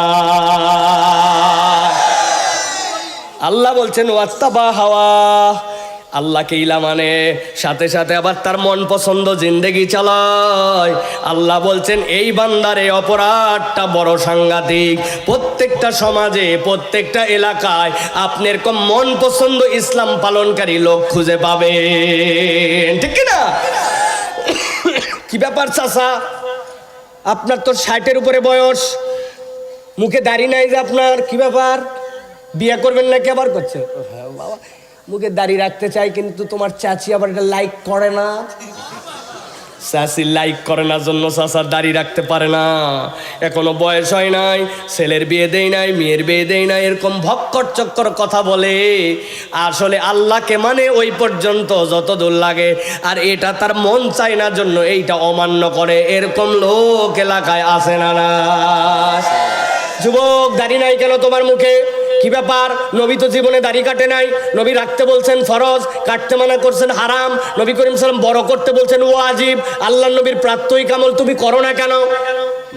আল্লাহ বলছেন ওয়াত্তাবা হাওয়া, আল্লাহকে ইলা মানে, সাথে সাথে আবার তার মন পছন্দ জিন্দেগি চালায়। আল্লাহ বলছেন এই বান্দার এই অপরাধটা বড় সাংঘাতিক। প্রত্যেকটা সমাজে, প্রত্যেকটা এলাকায় আপনি এরকম মন পছন্দ ইসলাম পালনকারী লোক খুঁজে পাবেন, ঠিক কিনা? কি ব্যাপার চাচা, আপনার তো 60-এর উপরে বয়স, মুখে দাড়ি নাই যে আপনার, কি ব্যাপার? বিয়ে করবেন নাকি? আবার করছে বাবা, মুখে দাড়ি রাখতে চাই কিন্তু তোমার চাচি আবার এটা লাইক করে না। চাষি লাইক করে না জন্য চাষার দাড়ি রাখতে পারে না, এখনো বয়স হয় নাই, ছেলের বিয়ে দেয় নাই, মেয়ের বিয়ে দেয় নাই, এরকম ভক্কর চক্কর কথা বলে। আসলে আল্লাহকে মানে ওই পর্যন্ত যত দূর লাগে, আর এটা তার মন চায় না জন্য এইটা অমান্য করে, এরকম লোক এলাকায় আসে না না। যুবক, দাড়ি নাই কেন তোমার মুখে? কি ব্যাপার? নবী তো জীবনে দাড়ি কাটে নাই। নবী রাখতে বলছেন ফরজ, কাটতে মানা করছেন হারাম। নবী করিম সাল্লাম বড় করতে বলছেন ওয়াজিব। আল্লাহ নবীর প্রাত্যহিক আমল তুমি করো না কেন?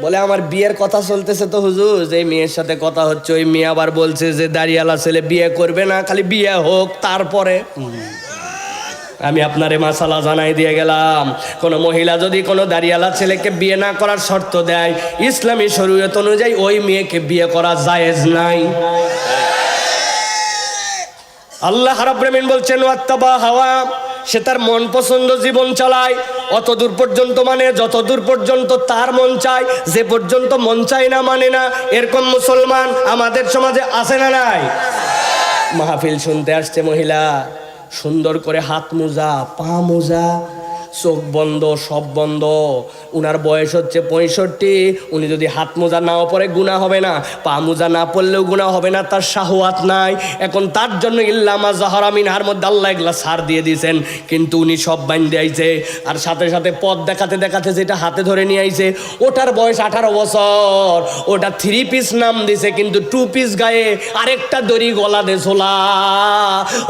বলে আমার বিয়ের কথা চলতেছে তো হুজুর, যে মেয়ের সাথে কথা হচ্ছে ওই মেয়ে আবার বলছে যে দাড়িওয়ালা ছেলে বিয়ে করবে না, খালি বিয়ে হোক তারপরে। আমি আপনারে মাসালা জানাই দিয়ে গেলাম, কোনো মহিলা যদি কোনো দাড়িওয়ালা ছেলেকে বিয়ে না করার শর্ত দেয়, ইসলামী শরীয়ত অনুযায়ী ওই মেয়েকে বিয়ে করা জায়েজ নাই। আল্লাহ রাব্বুল আমিন বলছেন ওয়াত্তাবা হাওয়া, সে তার মন পছন্দ জীবন চালায় অত দূর পর্যন্ত, মানে যত দূর পর্যন্ত তার মন চায়, যে পর্যন্ত মন চায় না মানে না। এরকম মুসলমান আমাদের সমাজে আছে না নাই? মাহফিল শুনতে আসছে মহিলা, সুন্দর করে হাত মোজা, পা মোজা, চোখ বন্ধ, সব বন্ধ। উনার বয়স হচ্ছে 65। উনি যদি হাত মোজা নাও পরে গুনাহ হবে না, পা মোজা না পড়লেও গুনাহ হবে না, তার শাহওয়াত নাই। এখন তার জন্য ইল্লামা জাহারা মিনহার মধ্যে আল্লাহ এগুলা ছাড় দিয়ে দিয়েছেন, কিন্তু উনি সব বাইন্ধে আইছে। আর সাথে সাথে পথ দেখাতে দেখাতে যেটা হাতে ধরে নিয়ে আইছে, ওটার বয়স 18 বছর। ওটা 3 পিস নাম দিছে, কিন্তু 2 পিস গায়ে আরেকটা দড়ি গলা দে ঝোলা।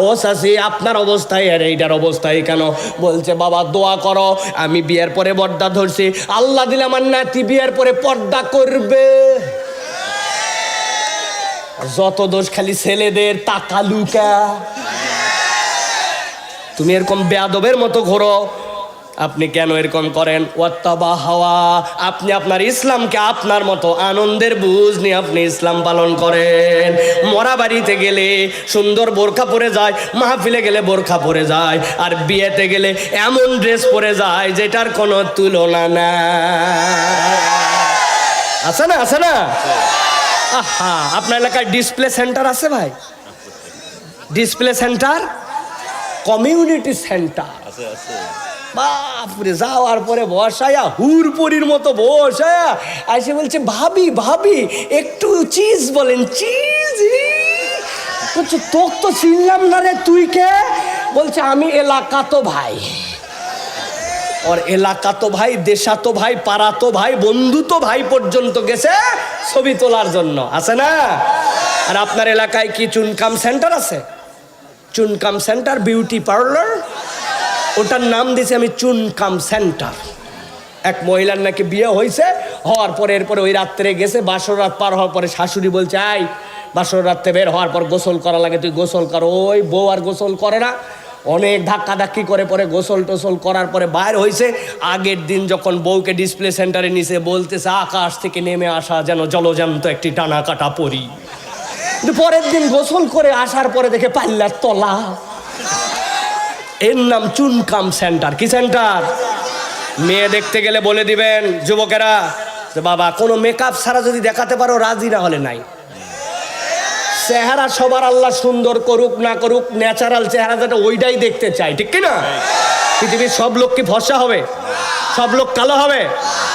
ও চাচি, আপনার অবস্থায় আর এইটার অবস্থায় কেন? বলছে বাবা দোয়া করো, আমি বিয়ের পরে পর্দা ধরছি, আল্লাহ দিলে আমার নাতি বিয়ের পরে পর্দা করবে। যত দোষ খালি ছেলেদের, টাকা লুকা। তুমি এরকম বেয়াদবের মতো ঘোরো, আপনি কেন এরকম করেন? ওয়াত্তাবা হাওয়া, আপনি আপনার ইসলামকে আপনার মতো আনন্দের বুঝ নিয়ে আপনি ইসলাম পালন করেন। মরা বাড়িতে গেলে সুন্দর বোরখা পরে যায়, মাহফিলে গেলে বোরখা পরে যায়, আর বিয়েতে গেলে এমন ড্রেস পরে যায় যেটার কোনো তুলনা না। আছে না? আছে না? আহা, আপনার এলাকায় ডিসপ্লে সেন্টার আছে ভাই? ডিসপ্লে সেন্টার, কমিউনিটি সেন্টার আছে। বাপরে, যাওয়ার পরে বসায়া হুরপুরির মতো বসায়া এসে বলছে ভাবি ভাবি একটু চিজ বলেন, চিজ। বলছে তোক তো চিনলাম না রে, তুই কে? বলছে আমি এলাকা তো ভাই। और এলাকা তো ভাই, দেশা তো ভাই, পাড়া তো ভাই, বন্ধু তো ভাই পর্যন্ত গেছে ছবি তোলার জন্য। আছে না? আর আপনার এলাকায় কি চুনকাম সেন্টার আছে? চুনকাম সেন্টার, বিউটি পার্লার, ওটার নাম দিয়েছি আমি চুনকাম সেন্টার। এক মহিলার নাকি বিয়ে হয়েছে, হওয়ার পরে এরপরে ওই রাত্রে গেছে, বাসর রাত পার হওয়ার পরে শাশুড়ি বলছে আই বাসর রাত্রে বের হওয়ার পর গোসল করা লাগে, তুই গোসল কর। ওই বউ আর গোসল করে না, অনেক ধাক্কা ধাক্কি করে পরে গোসল টোসল করার পরে বাইর হয়েছে। আগের দিন যখন বউকে ডিসপ্লে সেন্টারে নিছে, বলতেছে আকাশ থেকে নেমে আসা যেন জলজান্ত একটি টানা কাটা পরি। কিন্তু পরের দিন গোসল করে আসার পরে দেখে পাল্লার তলা। এর নাম চুনকাম সেন্টার। কি সেন্টার? মেয়ে দেখতে গেলে বলে দিবেন যুবকেরা যে বাবা কোনো মেকআপ ছাড়া যদি দেখাতে পারো, রাজি না হলে নাই। চেহারা সবার আল্লাহ সুন্দর করুক না করুক, ন্যাচারাল চেহারা যেটা ওইটাই দেখতে চাই, ঠিক কিনা? পৃথিবীর সব লোক কি ফর্সা হবে? সব লোক কালো হবে?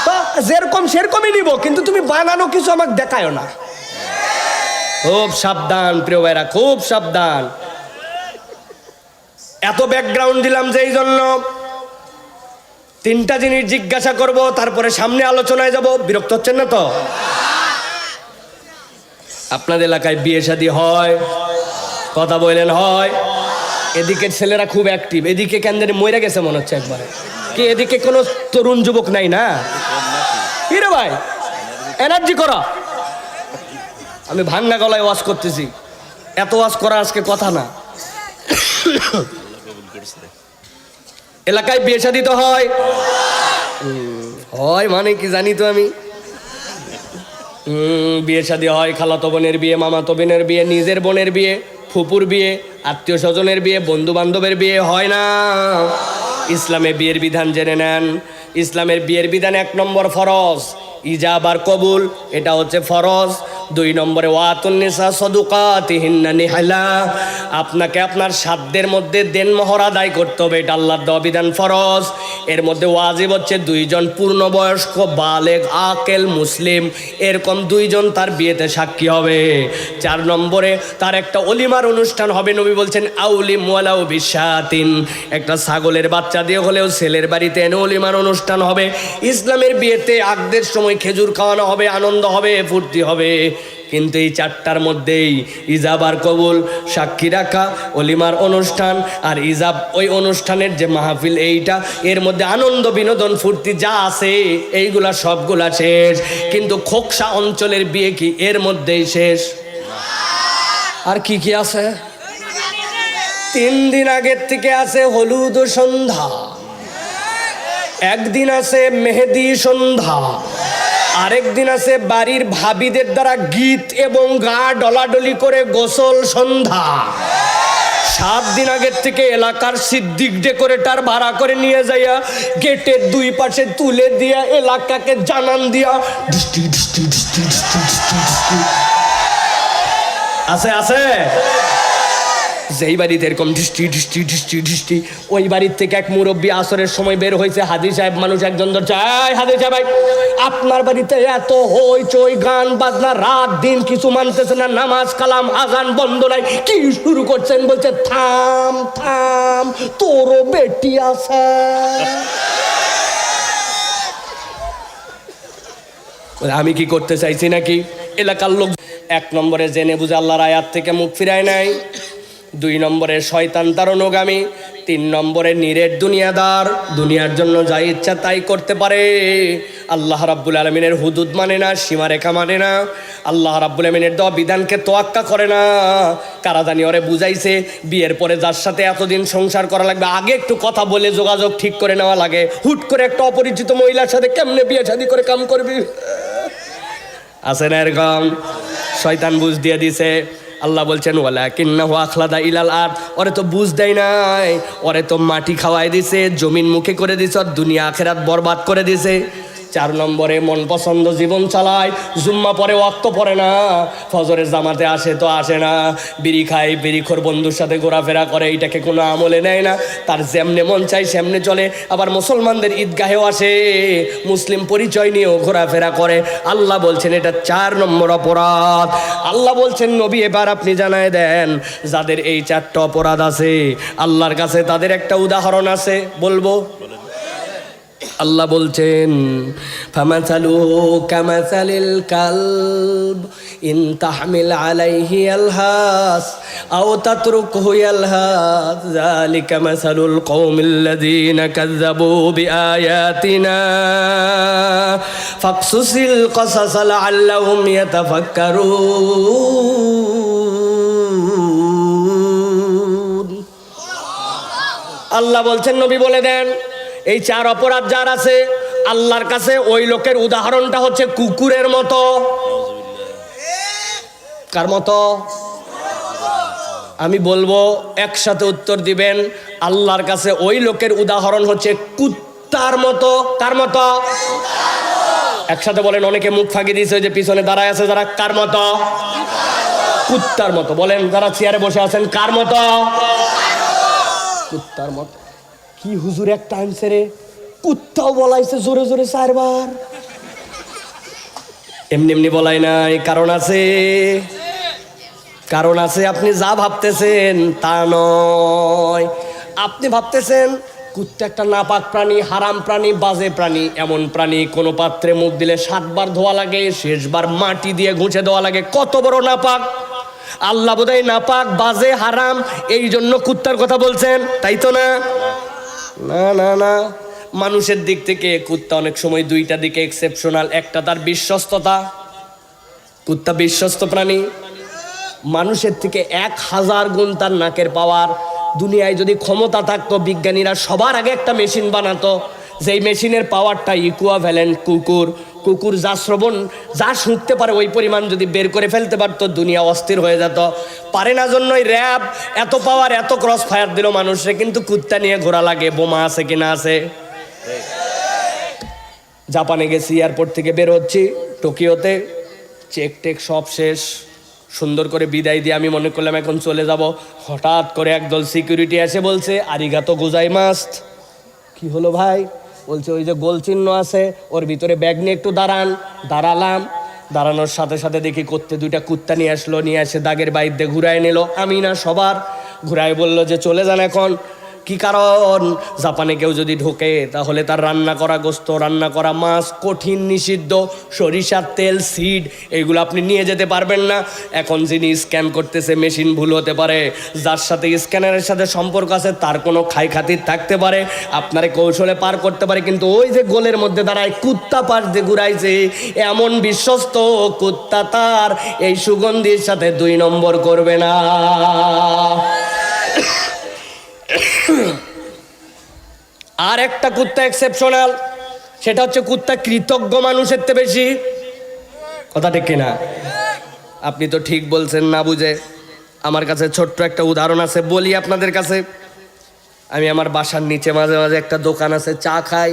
তো যেরকম সেরকমই নিব, কিন্তু তুমি বানানো কিছু আমাকে দেখায়ও না। খুব সাবধান প্রিয় ভাইরা, খুব সাবধান। এত ব্যাকগ্রাউন্ড দিলাম যে এই জন্য 3টা জিনিস জিজ্ঞাসা করব, তারপরে সামনে আলোচনায় যাব। বিরক্ত হচ্ছেন না তো? আপনাদের এলাকায় বিয়ে শাদী হয়? কথা বললেন হয়? এদিকে ছেলেরা খুব অ্যাক্টিভ, এদিকে কেন জানি মরে গেছে মনে হচ্ছে একবারে। কি এদিকে কোনো তরুণ যুবক নাই না? কি রে ভাই, এনার্জি করা। আমি ভাঙ্গা গলায় ওয়াজ করতেছি, এত ওয়াজ করা আজকে কথা না। এলাকায় বিয়ে শাদী তো হয়? হয় মানে কি জানি তো আমি। বিয়ে শাদী হয়, খালাতো বোনের বিয়ে, মামাতো বোনের বিয়ে, নিজের বোনের বিয়ে, ফুপুর বিয়ে, আত্মীয় স্বজনের বিয়ে, বন্ধু বান্ধবের বিয়ে হয় না। ইসলামে বিয়ের বিধান জেনে নেন। ইসলামের বিয়ের বিধান 1 নম্বর ফরজ, ইজাব আর কবুল, এটা হচ্ছে ফরজ। 2 নম্বরে ওয়াতুন নিসা সাদুকাতিহিন্না নিহলা, আপনাকে আপনার সাধ্যের মধ্যে দেনমোহর আদায় করতে হবে, এটা আল্লাহর দেওয়া বিধান ফরজ। এর মধ্যে ওয়াজিব হচ্ছে 2 জন পূর্ণবয়স্ক বালেগ আকেল মুসলিম এরকম 2 জন তার বিয়েতে সাক্ষী হবে। 4 নম্বরে তার একটা অলিমার অনুষ্ঠান হবে। নবী বলছেন আউলিম ওয়ালাউ বিশাতিন, একটা ছাগলের বাচ্চা দিয়ে হলেও ছেলের বাড়িতে এনে অলিমার অনুষ্ঠান হবে। ইসলামের বিয়েতে আগদের সময় খেজুর খাওয়ানো হবে, আনন্দ হবে, ফুর্তি হবে। কিন্তু এই 4টার মধ্যেই ইজাব আর কবুল, সাক্ষী রাখা, অলিমার অনুষ্ঠান আর ইজাব, ওই অনুষ্ঠানের যে মাহফিল, এইটা এর মধ্যে আনন্দ বিনোদন ফুর্তি যা আছে এইগুলা সবগুলা শেষ। কিন্তু খোকসা অঞ্চলের বিয়ে কি এর মধ্যেই শেষ? আর কি কি আছে? 3 দিন আগের থেকে আছে হলুদ সন্ধ্যা, একদিন আছে মেহেদি সন্ধ্যা, আরেকদিন আছে বাড়ির ভাবিদের দ্বারা গীত এবং গা ডলাডলি করে গোসল সন্ধ্যা। 7 দিন আগের থেকে এলাকার সিদ্দিক ডেকোরেটর ভাড়া করে নিয়ে যাইয়া গেটের 2 পাশে তুলে দিয়া এলাকাকে জানান দিয়া আছে আছে যেই বাড়িতে এরকম ঢিষ্টি ঢিষ্টি ঢিষ্টি ঢিষ্টি, ওই বাড়ির থেকে এক মুরব্বী আসরের সময় বের হয়েছে, হাদি সাহেব মানুষ একজন ধরছে, হাদি সাহেব ভাই আপনার বাড়িতে এত হইচই গান বাজনা, রাত দিন কিছু মানতেছে না, নামাজ কালাম আজান বন্ধ নাই, কি শুরু করছেন? বলছে থাম থাম, তোরও বেটি আছে। আমি কি করতে চাইছি নাকি? এলাকার লোক 1 নম্বরে জেনে বুঝে আল্লাহর আয়াত থেকে মুখ ফিরায় নাই, 2 নম্বরে শয়তান তার অনুগামী, 3 নম্বরে নিরেট দুনিয়াদার, দুনিয়ার জন্য যা ইচ্ছা তাই করতে পারে, আল্লাহ রাব্বুল আলামিনের হুদুদ মানে না, সীমারেখা মানে না, আল্লাহ রাব্বুল আলামিনের দেওয়া বিধানকে তোয়াক্কা করে না। কারা জানি ওরে বুঝাইছে বিয়ের পরে যার সাথে এতদিন সংসার করা লাগবে আগে একটু কথা বলে যোগাযোগ ঠিক করে নেওয়া লাগে, হুট করে একটা অপরিচিত মহিলার সাথে কেমনে বিয়ে শাদী করে কাম করবি? আছে না এরকম? শয়তান বুঝ দিয়ে দিছে। আল্লাহ বলছেন ওয়ালাকিন্নাহু আখলাদা ইলাল আরদ, ওরে তো বুঝ দেয় নাই, ওরে তো মাটি খাওয়াই দিছে, জমিন মুখে করে দিছে, দুনিয়া আখিরাত বরবাদ করে দিছে। 4 নম্বরে মন পছন্দ জীবন চালায়, জুম্মা পরে ওয়াক্ত পড়ে না, ফজরের জামাতে আসে তো আসে না, বিড়ি খায়, বিড়িখোর বন্ধুর সাথে ঘোরাফেরা করে, এইটাকে কোনো আমলে নেয় না, তার যেমনে মন চাই সেমনে চলে। আবার মুসলমানদের ঈদগাহেও আসে, মুসলিম পরিচয় নিয়েও ঘোরাফেরা করে। আল্লাহ বলছেন এটা 4 নম্বর অপরাধ। আল্লাহ বলছেন নবী এবার আপনি জানায় দেন যাদের এই 4টা অপরাধ আছে আল্লাহর কাছে তাদের একটা উদাহরণ আছে, বলবো? আল্লাহ বলছেন ফামাসালুহু কামাসালিল কালব ইন তাহমিল আলাইহি ইয়ালহাস আও তাতরুকহু ইয়ালহাস যালিকা মাসালুল কওমিল্লাযীনা কাযযাবু বিআয়াতিনা ফাকসুসিল কসাস লাআল্লাহুম ইয়াতাফাক্কারুন। আল্লাহ বলছেন নবী বলে দেন এই 4 অপরাধ যার আছে আল্লাহর কাছে ওই লোকের উদাহরণটা হচ্ছে কুকুরের মতো। কার মতো? আমি বলবো একসাথে উত্তর দিবেন। আল্লাহর কাছে ওই লোকের উদাহরণ হচ্ছে কুত্তার মতো। কার মতো? একসাথে বলেন, অনেকে মুখ ফাঁকি দিয়েছে, যে পিছনে দাঁড়ায় আছে যারা, কার মতো? কুত্তার মতো। বলেন যারা চেয়ারে বসে আছেন, কার মতো? কুত্তার মতো। কি হুজুর একটা আনছে রে, কুত্তাও বলাইছে জোরে জোরে 4 বার। এমনি এমনি বলাই নাই, কারণ আছে, কারণ আছে। আপনি যা ভাবতেছেন তা নয়। আপনি ভাবতেছেন কুত্তা একটা নাপাক প্রাণী, হারাম প্রাণী, বাজে প্রাণী, এমন প্রাণী কোনো পাত্রে মুখ দিলে 7 বার ধোয়া লাগে, শেষবার মাটি দিয়ে ঘুষে দেওয়া লাগে। কত বড় নাপাক! আল্লাহ বোধহয় নাপাক, বাজে, হারাম এই জন্য কুত্তার কথা বলছেন, তাই তো না? না না না, মানুষের দিক থেকে কুত্তা অনেক সময় 2টা দিকে এক্সেপশনাল। একটা তার বিশ্বস্ততা, কুত্তা বিশ্বস্ত প্রাণী। মানুষের থেকে 1000 গুণ তার নাকের পাওয়ার। দুনিয়ায় যদি ক্ষমতা থাকতো বিজ্ঞানীরা সবার আগে একটা মেশিন বানাতো, যেই মেশিনের পাওয়ারটা ইকুইভ্যালেন্ট কুকুর। কুকুর যা শ্রবণ, যা শুনতে পারে ওই পরিমাণ যদি বের করে ফেলতে পারতো দুনিয়া অস্থির হয়ে যেত। পারে না জন্যই র্যাব এত পাওয়ার, এত ক্রস ফায়ার দিল মানুষরে। কিন্তু কুত্তা নিয়ে ঘোরা লাগে, বোমা আছে কিনা আছে। জাপানে গেছি, এয়ারপোর্ট থেকে বের হচ্ছি, টোকিওতে চেক টেক সব শেষ, সুন্দর করে বিদায় দিয়ে আমি মনে করলাম এখন চলে যাব। হঠাৎ করে একদল সিকিউরিটি এসে বলছে আরিগাতো গোজাইমাস্ত। কি হলো ভাই? বলছে ওই যে গোল চিহ্ন আছে ওর ভিতরে ব্যাগ নিয়ে একটু দাঁড়ান। দাঁড়ালাম, দাঁড়ানোর সাথে সাথে দেখি করতে দুইটা কুত্তা নিয়ে আসলো, নিয়ে এসে দাগের বাইর দিয়ে ঘুরায় নিল। আমি না সবার ঘুরায় বললো যে চলে যান এখন। কি কারণ? জাপানে কেউ যদি ঢোকে তাহলে তার রান্না করা গোস্ত, রান্না করা মাছ কঠিন নিষিদ্ধ, সরিষার তেল, সিড এইগুলো আপনি নিয়ে যেতে পারবেন না। এখন যিনি স্ক্যান করতেছে মেশিন ভুল হতে পারে, যার সাথে স্ক্যানারের সাথে সম্পর্ক আছে তার কোনো খাই খাতির থাকতে পারে, আপনারে কৌশলে পার করতে পারে। কিন্তু ওই যে গোলের মধ্যে দাঁড়ায় কুত্তা পাশ দিয়ে ঘুরাইছে, এমন বিশ্বস্ত কুত্তা তার এই সুগন্ধির সাথে 2 নম্বর করবে না। আর একটা কুত্তা এক্সেপশনাল, সেটা হচ্ছে কুত্তা কৃতজ্ঞ মানুষের চেয়ে বেশি। কথা ঠিক কিনা? আপনি তো ঠিক বলছেন না বুঝে। আমার কাছে ছোট্ট একটা উদাহরণ আছে, বলি আপনাদের কাছে। আমি আমার বাসার নিচে মাঝে মাঝে একটা দোকান আছে, চা খাই।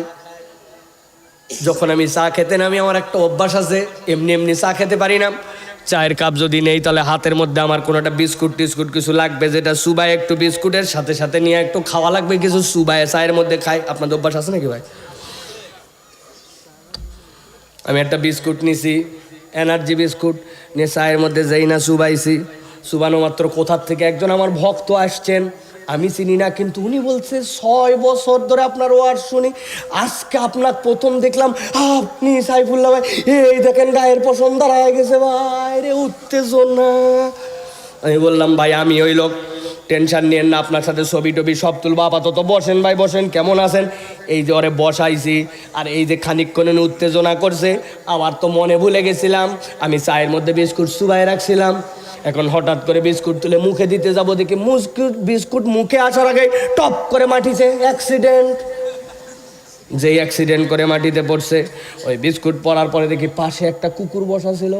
যখন আমি চা খেতে নামি আমার একটা অভ্যাস আছে, এমনি এমনি চা খেতে পারি না। চায়ের কাপ যদি নেই তাহলে হাতের মধ্যে আমার কোনো একটা বিস্কুট টিস্কুট কিছু লাগবে, যেটা সুবাই একটু বিস্কুটের সাথে সাথে নিয়ে একটু খাওয়া লাগবে, কিছু সুবাই চায়ের মধ্যে খাই। আপনাদের অভ্যাস আছে নাকি ভাই? আমি একটা বিস্কুট নিছি, এনার্জি বিস্কুট নিয়ে চায়ের মধ্যে যেই না সুবাইছি, সুবানো মাত্র কোথার থেকে একজন আমার ভক্ত আসছেন, আমি চিনি না, কিন্তু উনি বলছে 6 বছর ধরে আপনার ওয়াজ শুনি, আজকে আপনার প্রথম দেখলাম আপনি সাইফুল্লাহ ভাই, এই দেখেন গায়ের পশম দাঁড়ায় গেছে ভাই রে, উত্তেজনা। আমি বললাম ভাই আমি ওই লোক, টেনশন নিয়েন না, আপনার সাথে ছবি টবি সব তুলবো, আপাতত বসেন ভাই বসেন, কেমন আছেন? এই যে ওরে বসাইছি, আর এই যে খানিকক্ষণ উত্তেজনা করছে, আবার তো মনে ভুলে গেছিলাম আমি চায়ের মধ্যে বিস্কুট চুবাই রাখছিলাম। এখন হঠাৎ করে বিস্কুট তুলে মুখে দিতে যাব, দেখি বিস্কুট মুখে আসার আগে টপ করে মাটিছে, অ্যাক্সিডেন্ট। যেই অ্যাক্সিডেন্ট করে মাটিতে পড়ছে, ওই বিস্কুট পড়ার পরে দেখি পাশে একটা কুকুর বসা ছিল।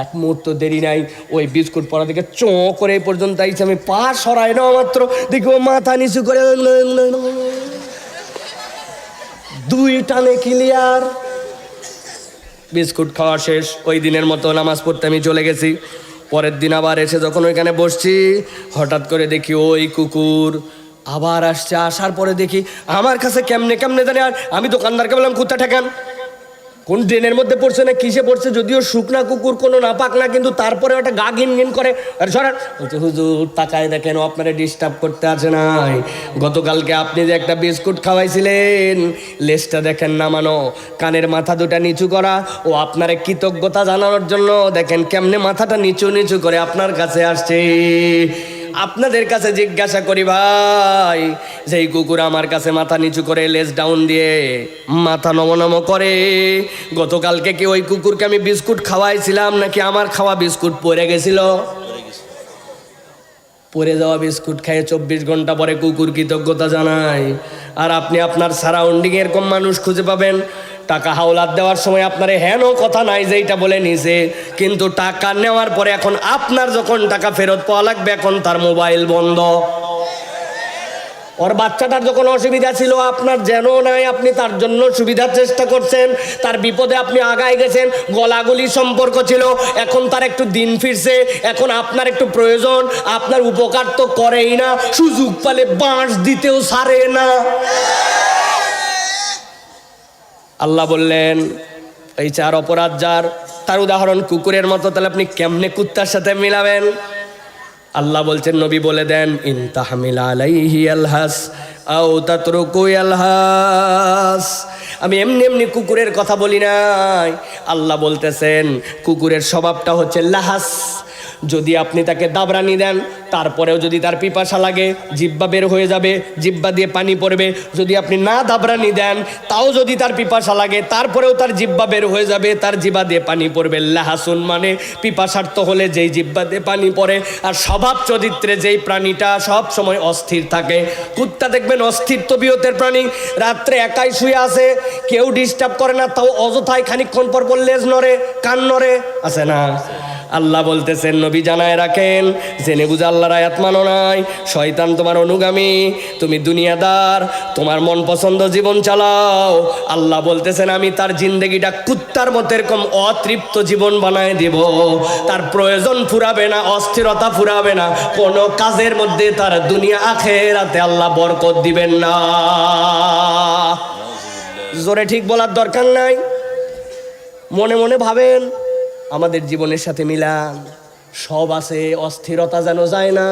এক মুহূর্ত দেরি নাই, ওই বিস্কুট পড়া দিকে চোঁ করে এই পর্যন্ত আইছে, আমি পা সরাই না মাত্র দেখি ও মাথা নিচু করে 2 টানে ক্লিয়ার। বিস্কুট খাওয়া শেষ, ওই দিনের মতো নামাজ পড়তে আমি চলে গেছি। পরের দিন আবার এসে যখন ওইখানে বসছি, হঠাৎ করে দেখি ওই কুকুর আবার আসছে। আসার পরে দেখি আমার কাছে কেমনে কেমনে জানি, আর আমি দোকানদারকে বললাম কুত্তা ঠেকান, কোন ড্রেনের মধ্যে পড়ছে না কিসে পড়ছে, যদিও শুকনা কুকুর, কোনো নাপাক না, কিন্তু তারপরে ওটা গা ঘিন ঘিন করে। আর সরান বলছে হুজুর তাকায় দেখেন ও আপনারা ডিস্টার্ব করতে আছে নাই, গতকালকে আপনি যে একটা বিস্কুট খাওয়াইছিলেন লেজটা দেখেন নামানো, কানের মাথা দুটা নিচু করা, ও আপনার কৃতজ্ঞতা জানানোর জন্য দেখেন কেমনে মাথাটা নিচু নিচু করে আপনার কাছে আসছে। আপনাদের কাছে জিজ্ঞাসা করি ভাই, যেই কুকুর আমার কাছে মাথা নিচু করে লেজ ডাউন দিয়ে মাথা নম করে, গতকালকে কি ওই কুকুরকে আমি বিস্কুট খাওয়াইছিলাম নাকি আমার খাওয়া বিস্কুট পড়ে গেছিল? পড়ে যাওয়া বিস্কুট খেয়ে 24 ঘন্টা পরে কুকুর কৃতজ্ঞতা জানায়। আর আপনি আপনার সারাউন্ডিং এরকম মানুষ খুঁজে পাবেন, টাকা হাওলাত দেওয়ার সময় আপনার হেন কথা নাই যে এইটা বলে নিছে, কিন্তু টাকা নেওয়ার পরে এখন আপনার যখন টাকা ফেরত পাওয়া লাগবে এখন তার মোবাইল বন্ধ। ওর বাচ্চাটার যখন অসুবিধা ছিল আপনার যেন নাই, আপনি তার জন্য সুবিধার চেষ্টা করছেন, তার বিপদে আপনি আগায় গেছেন, গলাগলি সম্পর্ক ছিল, এখন তার একটু দিন ফিরছে, এখন আপনার একটু প্রয়োজন, আপনার উপকার তো করেই না, সুযোগ পালে বাঁশ দিতেও ছাড়ে না। আল্লাহ বললেন এই 4 অপরাধ যার, তার উদাহরণ কুকুরের মতো, তাহলে আপনি কেমনে কুত্তার সাথে মিলাবেন? আল্লাহ বলছেন নবী বলে দেন ইন তাহমিল আলাইহি আলহাস আও তাতরুকু আলহাস। আমি এমনি এমনি কুকুরের কথা বলি নাই, আল্লাহ বলতেছেন কুকুরের স্বভাবটা হচ্ছে লাহাস। যদি আপনি তাকে দাবরানি দেন তারপরেও যদি তার পিপাসা লাগে জিহ্বা বের হয়ে যাবে, জিহ্বা দিয়ে পানি পড়বে। যদি আপনি না দাবরানি দেন তাও যদি তার পিপাসা লাগে তারপরেও তার জিহ্বা বের হয়ে যাবে, তার জিহ্বা দিয়ে পানি পড়বে। লাহাসুন মানে পিপাসার্থ হলে যেই জিহ্বা দিয়ে পানি পড়ে। আর স্বভাব চরিত্রে যেই প্রাণীটা সব সময় অস্থির থাকে, কুত্তা দেখবেন অস্থির তবিয়তের প্রাণী, রাত্রে একাই শুয়ে আছে, কেউ ডিস্টার্ব করে না, তাও অযথায় খানিকক্ষণ পর লেজ নড়ে, কান নড়ে, আছে না? আল্লাহ বলতেছেন নবী জানায় রাখেন, জেনে বুঝে আল্লাহর আয়াত মানো নাই, শয়তান তোমার অনুগামী, তুমি দুনিয়াদার, তোমার মন পছন্দ জীবন চালাও। আল্লাহ বলতেছেন আমি তার জিন্দেগিটা কুত্তার মতো এরকম অতৃপ্ত জীবন বানায় দিব, তার প্রয়োজন ফুরাবে না, অস্থিরতা ফুরাবে না, কোনো কাজের মধ্যে তার দুনিয়া আখিরাতে আল্লাহ বরকত দিবেন না। জোরে ঠিক বলার দরকার নাই, মনে মনে ভাবেন আমাদের জীবনের সাথে মিলান। সব আছে, অস্থিরতা যেন যায় না,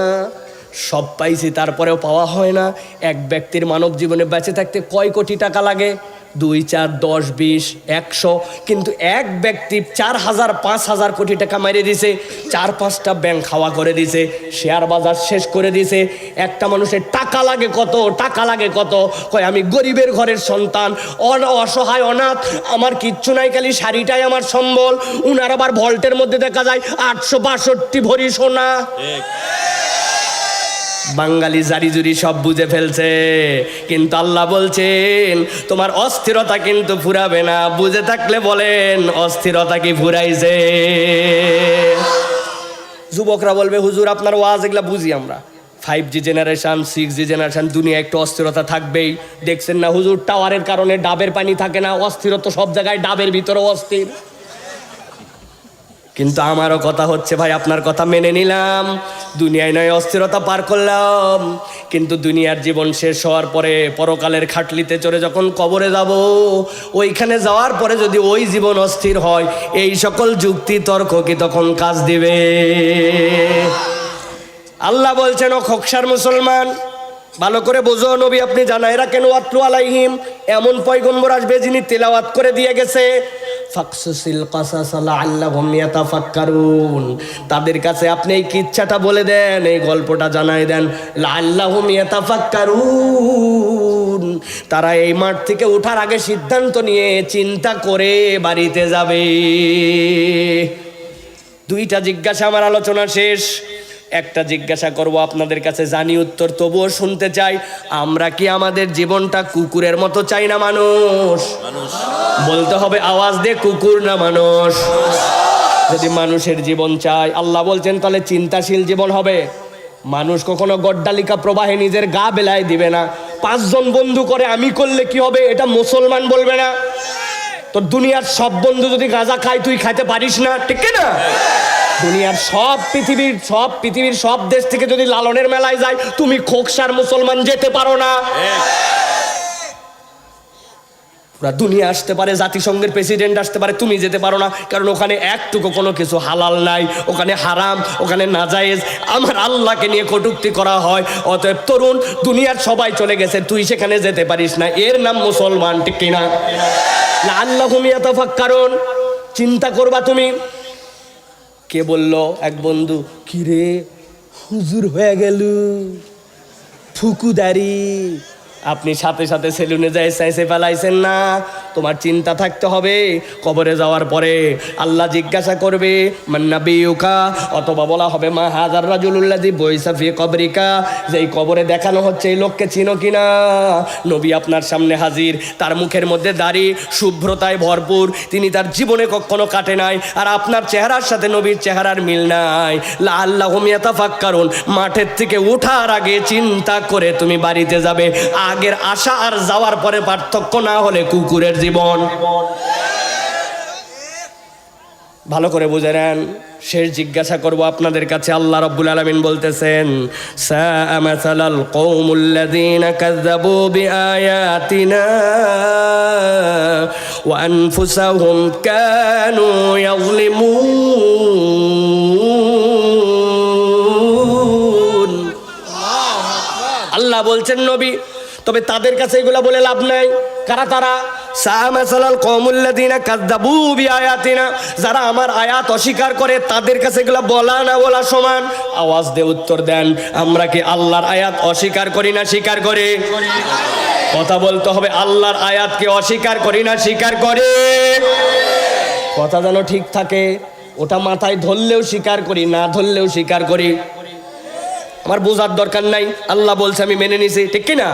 সব পাইছি তারপরেও পাওয়া হয় না। এক ব্যক্তির মানব জীবনে বেঁচে থাকতে কয় কোটি টাকা লাগে? 2, 4, 10, 20, 100, কিন্তু এক ব্যক্তি 4,000, 5,000 কোটি টাকা মেরে দিছে, 4-5টা ব্যাংক খাওয়া করে দিছে, শেয়ার বাজার শেষ করে দিছে। একটা মানুষের টাকা লাগে কত, টাকা লাগে কত? কয় আমি গরিবের ঘরের সন্তান, অসহায় অনাথ, আমার কিচ্ছু নাই, খালি শাড়িটাই আমার সম্বল। উনার আবার ভল্টের মধ্যে দেখা যায় 862 ভরি সোনা। বাঙালি জারি জুরি সব বুঝে ফেলছে, কিন্তু আল্লাহ বলছেন তোমার অস্থিরতা কিন্তু ফুরাবে না। বুঝে থাকলে বলেন অস্থিরতা কি ফুরাইছে? যুবকরা বলবে হুজুর আপনার ওয়াজ এগুলা বুঝি আমরা, 5G জেনারেশন, 6G জেনারেশন, দুনিয়া একটু অস্থিরতা থাকবেই। দেখছেন না হুজুর টাওয়ারের কারণে ডাবের পানি থাকে না, অস্থিরতা সব জায়গায়, ডাবের ভিতরেও অস্থির। কিন্তু আমারও কথা হচ্ছে ভাই, আপনার কথা মেনে নিলাম, দুনিয়ায় নয় অস্থিরতা পার করলাম, কিন্তু দুনিয়ার জীবন শেষ হওয়ার পরে পরকালের খাটলিতে চড়ে যখন কবরে যাব, ওইখানে যাওয়ার পরে যদি ওই জীবন অস্থির হয়, এই সকল যুক্তি তর্ক কি তখন কাজ দিবে? আল্লাহ বলছেন ও খোকসার মুসলমান, ভালো করে বোঝো, নবী আপনি জানাই রাখেন, ওয়াতলু আলাইহিম, এমন পয়গম্বর আসবে যিনি তেলাওয়াত করে দিয়ে গেছে, ফাকসুসিল কাসাস লাআল্লাহুম ইয়াতাফাক্কারুন, তাদের কাছে আপনি এই কিচ্ছাটা বলে দেন, এই গল্পটা জানাই দেন, লাআল্লাহুম ইয়াতাফাক্কারুন, তারা এই মাঠ থেকে ওঠার আগে সিদ্ধান্ত নিয়ে চিন্তা করে বাড়িতে যাবে। 2টা জিজ্ঞাসা, আমার আলোচনা শেষ। একটা জিজ্ঞাসা করব আপনাদের কাছে, জানি উত্তর, তবুও শুনতে চাই, আমরা কি আমাদের জীবনটা কুকুরের মতো চাই না মানুষ? বলতে হবে আওয়াজ দিয়ে, কুকুর না মানুষ? যদি মানুষের জীবন চাই, আল্লাহ বলছেন তাহলে চিন্তাশীল জীবন হবে। মানুষ কখনো গড্ডালিকা প্রবাহে নিজের গা বেলায় দিবে না। 5 জন বন্ধু করে আমি করলে কি হবে এটা মুসলমান বলবে না। তো দুনিয়ার সব বন্ধু যদি গাঁজা খায় তুই খাইতে পারিস না, ঠিক না? দুনিয়ার পৃথিবীর সব দেশ থেকে যদি লালনের মেলায় যায়, তুমি খোকসার মুসলমান যেতে পারো না। পুরা দুনিয়া আসতে পারে, জাতিসংঘের প্রেসিডেন্ট আসতে পারে, তুমি যেতে পারো না, কারণ ওখানে একটুকু কোনো কিছু হালাল নাই, ওখানে হারাম, ওখানে নাজায়েজ, আমার আল্লাহকে নিয়ে কটূক্তি করা হয়। অতএব তরুণ, দুনিয়ার সবাই চলে গেছে, তুই সেখানে যেতে পারিস না, এর নাম মুসলমান, ঠিক কিনা? লাআল্লাহুম ইয়াতাফাক্কারুন, চিন্তা করবা তুমি। কে বলল? এক বন্ধু, কিরে হুজুর হয়ে গেল, ফুকুদারি। আপনি সাথে সাথে সেলুনে যাই চাইছে ফেলাইছেন না। তোমার চিন্তা থাকতে হবে, কবরে যাওয়ার পরে আল্লাহ জিজ্ঞাসা করবে মান্নাবিউকা, অথবা বলা হবে মা হাজার রাজুলুল্লাযী বয়সা ফি কবরিকা, যেই কবরে দেখানো হচ্ছে এই লোককে চিনো কিনা? নবী আপনার সামনে হাজির, তার মুখের মধ্যে দাড়ি, শুভ্রতায় ভরপুর, তিনি তার জীবনে কখনো কাটে নাই, আর আপনার চেহারার সাথে নবীর চেহারার মিল নাই। লাআল্লাহুম ইয়াতাফাক্কারুন, মাঠের থেকে ওঠার আগে চিন্তা করে তুমি বাড়িতে যাবে। আগের আশা আর যাওয়ার পরে পার্থক্য না হলে কুকুরের জীবন। ভালো করে বুঝে নেন। শেষ জিজ্ঞাসা করব আপনাদের কাছে, আল্লাহ রাব্বুল আলামিন বলতেছেন সাআ মাসালাল কওমুল্লাযীনা কাযযাবু বিআয়াতিনা ওয়া আনফুসাহুম কানু ইয়াযলিমুন। আল্লাহ বলছেন নবী, তবে তাদের কাছে এগুলা বলে লাভ নাই। কারা তারা? সামাসালাল কওমুল্লাযীনা কাযযাবু বিআয়াতিনা, যারা আমার আয়াত অস্বীকার করে, তাদের কাছে এগুলা বলা না বলা সমান? আওয়াজ দিয়ে উত্তর দেন, আমরা কি আল্লাহর আয়াত অস্বীকার করি না স্বীকার করি? কথা বলতে হবে, আল্লাহর আয়াতকে অস্বীকার করি না স্বীকার করে? কথা যেন ঠিক থাকে, ওটা মাথায় ধরলেও স্বীকার করি, না ধরলেও স্বীকার করি। আমার বোঝার দরকার নাই, আল্লাহ বলছে আমি মেনে নিছি, ঠিক কিনা?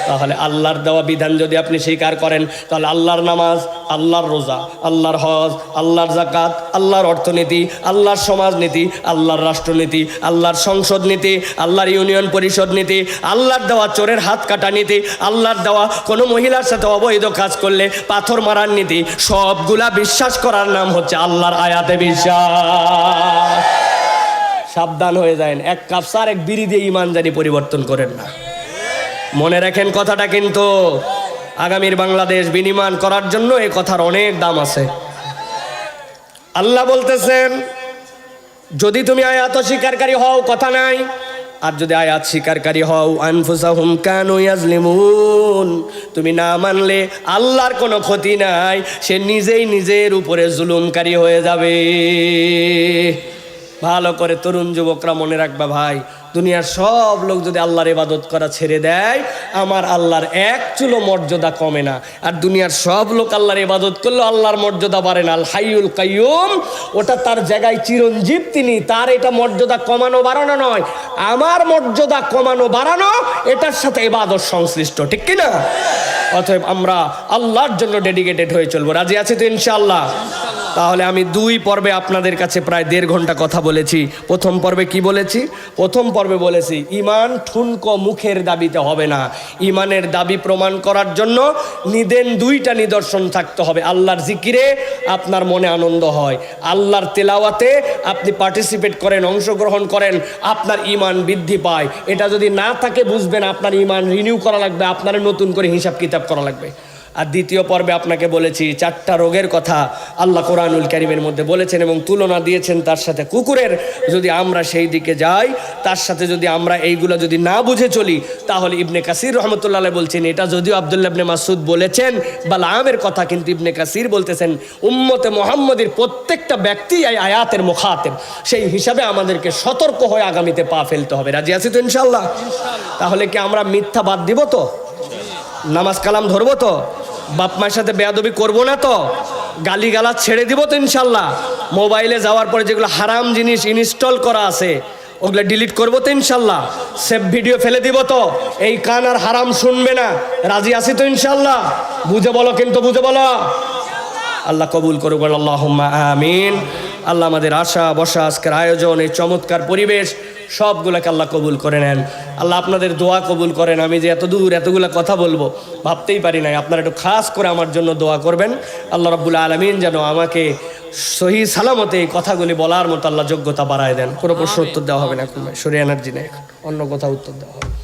তাহলে আল্লাহর দেওয়া বিধান যদি আপনি স্বীকার করেন, তাহলে আল্লাহর নামাজ, আল্লাহর রোজা, আল্লাহর হজ, আল্লাহর যাকাত, আল্লাহর অর্থনীতি, আল্লাহর সমাজনীতি, আল্লাহর রাষ্ট্রনীতি, আল্লাহর সংসদ নীতি, আল্লাহর ইউনিয়ন পরিষদ নীতি, আল্লাহর দেওয়া চোরের হাত কাটা নীতি, আল্লাহর দেওয়া কোনো মহিলার সাথে অবৈধ কাজ করলে পাথর মারার নীতি, সবগুলা বিশ্বাস করার নাম হচ্ছে আল্লাহর আয়াতে বিশ্বাস। সাবধান হয়ে যায়, এক কাপ চা এক বিড়ি দিয়ে ইমান জানি পরিবর্তন করেন না। মনে রাখেন কথাটা, কিন্তু আগামীর বাংলাদেশ বিনির্মাণ করার জন্য এই কথার অনেক দাম আছে। আল্লাহ বলতেছেন, যদি তুমি আয়াত স্বীকারকারী হও কথা নাই, আর যদি আয়াত স্বীকারকারী হও আনফুসাহুম কানু ইয়াজলিমুন, তুমি না মানলে আল্লাহর কোনো ক্ষতি নাই, সে নিজেই নিজের উপরে জুলুমকারী হয়ে যাবে। ভালো করে তরুণ যুবকরা মনে রাখবা ভাই, দুনিয়ার সব লোক যদি আল্লাহর ইবাদত করা ছেড়ে দেয়, আমার আল্লাহর এক চুলো মর্যাদা কমে না। আর দুনিয়ার সব লোক আল্লাহর ইবাদত করলে আল্লাহর মর্যাদা বাড়ে না। আল হাইয়ুল কাইয়ুম, ওটা তার জায়গায় চিরঞ্জীব তিনি, তার এটা মর্যাদা কমানো বাড়ানো নয়। আমার মর্যাদা কমানো বাড়ানো এটার সাথে ইবাদত সংশ্লিষ্ট, ঠিক কিনা? অতএব আমরা আল্লাহর জন্য ডেডিকেটেড হয়ে চলবো। রাজি আছি তো ইনশাআল্লাহ? তাহলে আমি 2 পর্বে আপনাদের কাছে প্রায় 1.5 ঘন্টা কথা বলেছি। প্রথম পর্বে কি বলেছি? প্রথম পর্বে বলেছি ইমান ঠুনকো মুখের দাবিতে হবে না। ইমানের দাবি প্রমাণ করার জন্য নিদেন 2টা নিদর্শন থাকতে হবে। আল্লাহর জিকিরে আপনার মনে আনন্দ হয়, আল্লাহর তেলাওয়াতে আপনি পার্টিসিপেট করেন, অংশগ্রহণ করেন, আপনার ইমান বৃদ্ধি পায়। এটা যদি না থাকে বুঝবেন আপনার ইমান রিনিউ করা লাগবে, আপনার নতুন করে হিসাব কিতাব করা লাগবে। আর দ্বিতীয় পর্বে আপনাকে বলেছি 4টা রোগের কথা আল্লাহ কোরআনুল কারীমের মধ্যে বলেছেন এবং তুলনা দিয়েছেন তার সাথে কুকুরের। যদি আমরা সেই দিকে যাই, তার সাথে যদি আমরা এইগুলো যদি না বুঝে চলি, তাহলে ইবনে কাসির রহমতুল্লাহ বলছেন, এটা যদিও আব্দুল্লাহ ইবনে মাসউদ বলেছেন বালামের কথা, কিন্তু ইবনে কাসির বলতেছেন উম্মতে মুহাম্মদীর প্রত্যেকটা ব্যক্তি এই আয়াতের মুখাতেব। সেই হিসাবে আমাদেরকে সতর্ক হয়ে আগামীতে পা ফেলতে হবে। রাজি আছি তো ইনশাআল্লাহ? তাহলে কি আমরা মিথ্যা বাদ দিব তো? নামাজ কালাম ধরবো তো? বাপ মায়ের সাথে বেয়াদবি করবো না তো? গালিগালাজ ছেড়ে দিব তো ইনশাল্লাহ? মোবাইলে যাওয়ার পরে যেগুলো হারাম জিনিস ইনস্টল করা আছে ওগুলো ডিলিট করবো তো ইনশাল্লাহ? সেভ ভিডিও ফেলে দিব তো? এই কান আর হারাম শুনবে না। রাজি আছি তো ইনশাল্লাহ? বুঝে বলো, কিন্তু বুঝে বলো। আল্লাহ কবুল করুক, আল্লাহুম্মা আমিন। আল্লাহ আমাদের আশা বসা, আজকের আয়োজন, এই চমৎকার পরিবেশ সবগুলোকে আল্লাহ কবুল করে নেন। আল্লাহ আপনাদের দোয়া কবুল করেন। আমি যে এত দূর এতগুলো কথা বলবো ভাবতেই পারি নাই। আপনারা একটু খাস করে আমার জন্য দোয়া করবেন। আল্লাহ রাব্বুল আলামিন যেন আমাকে সহি সালামতে এই কথাগুলি বলার মতো আল্লাহ যোগ্যতা বাড়ায় দেন। কোনো প্রশ্ন উত্তর দেওয়া হবে না, সরে এনার্জি নেই, অন্য কথা উত্তর দেওয়া হবে।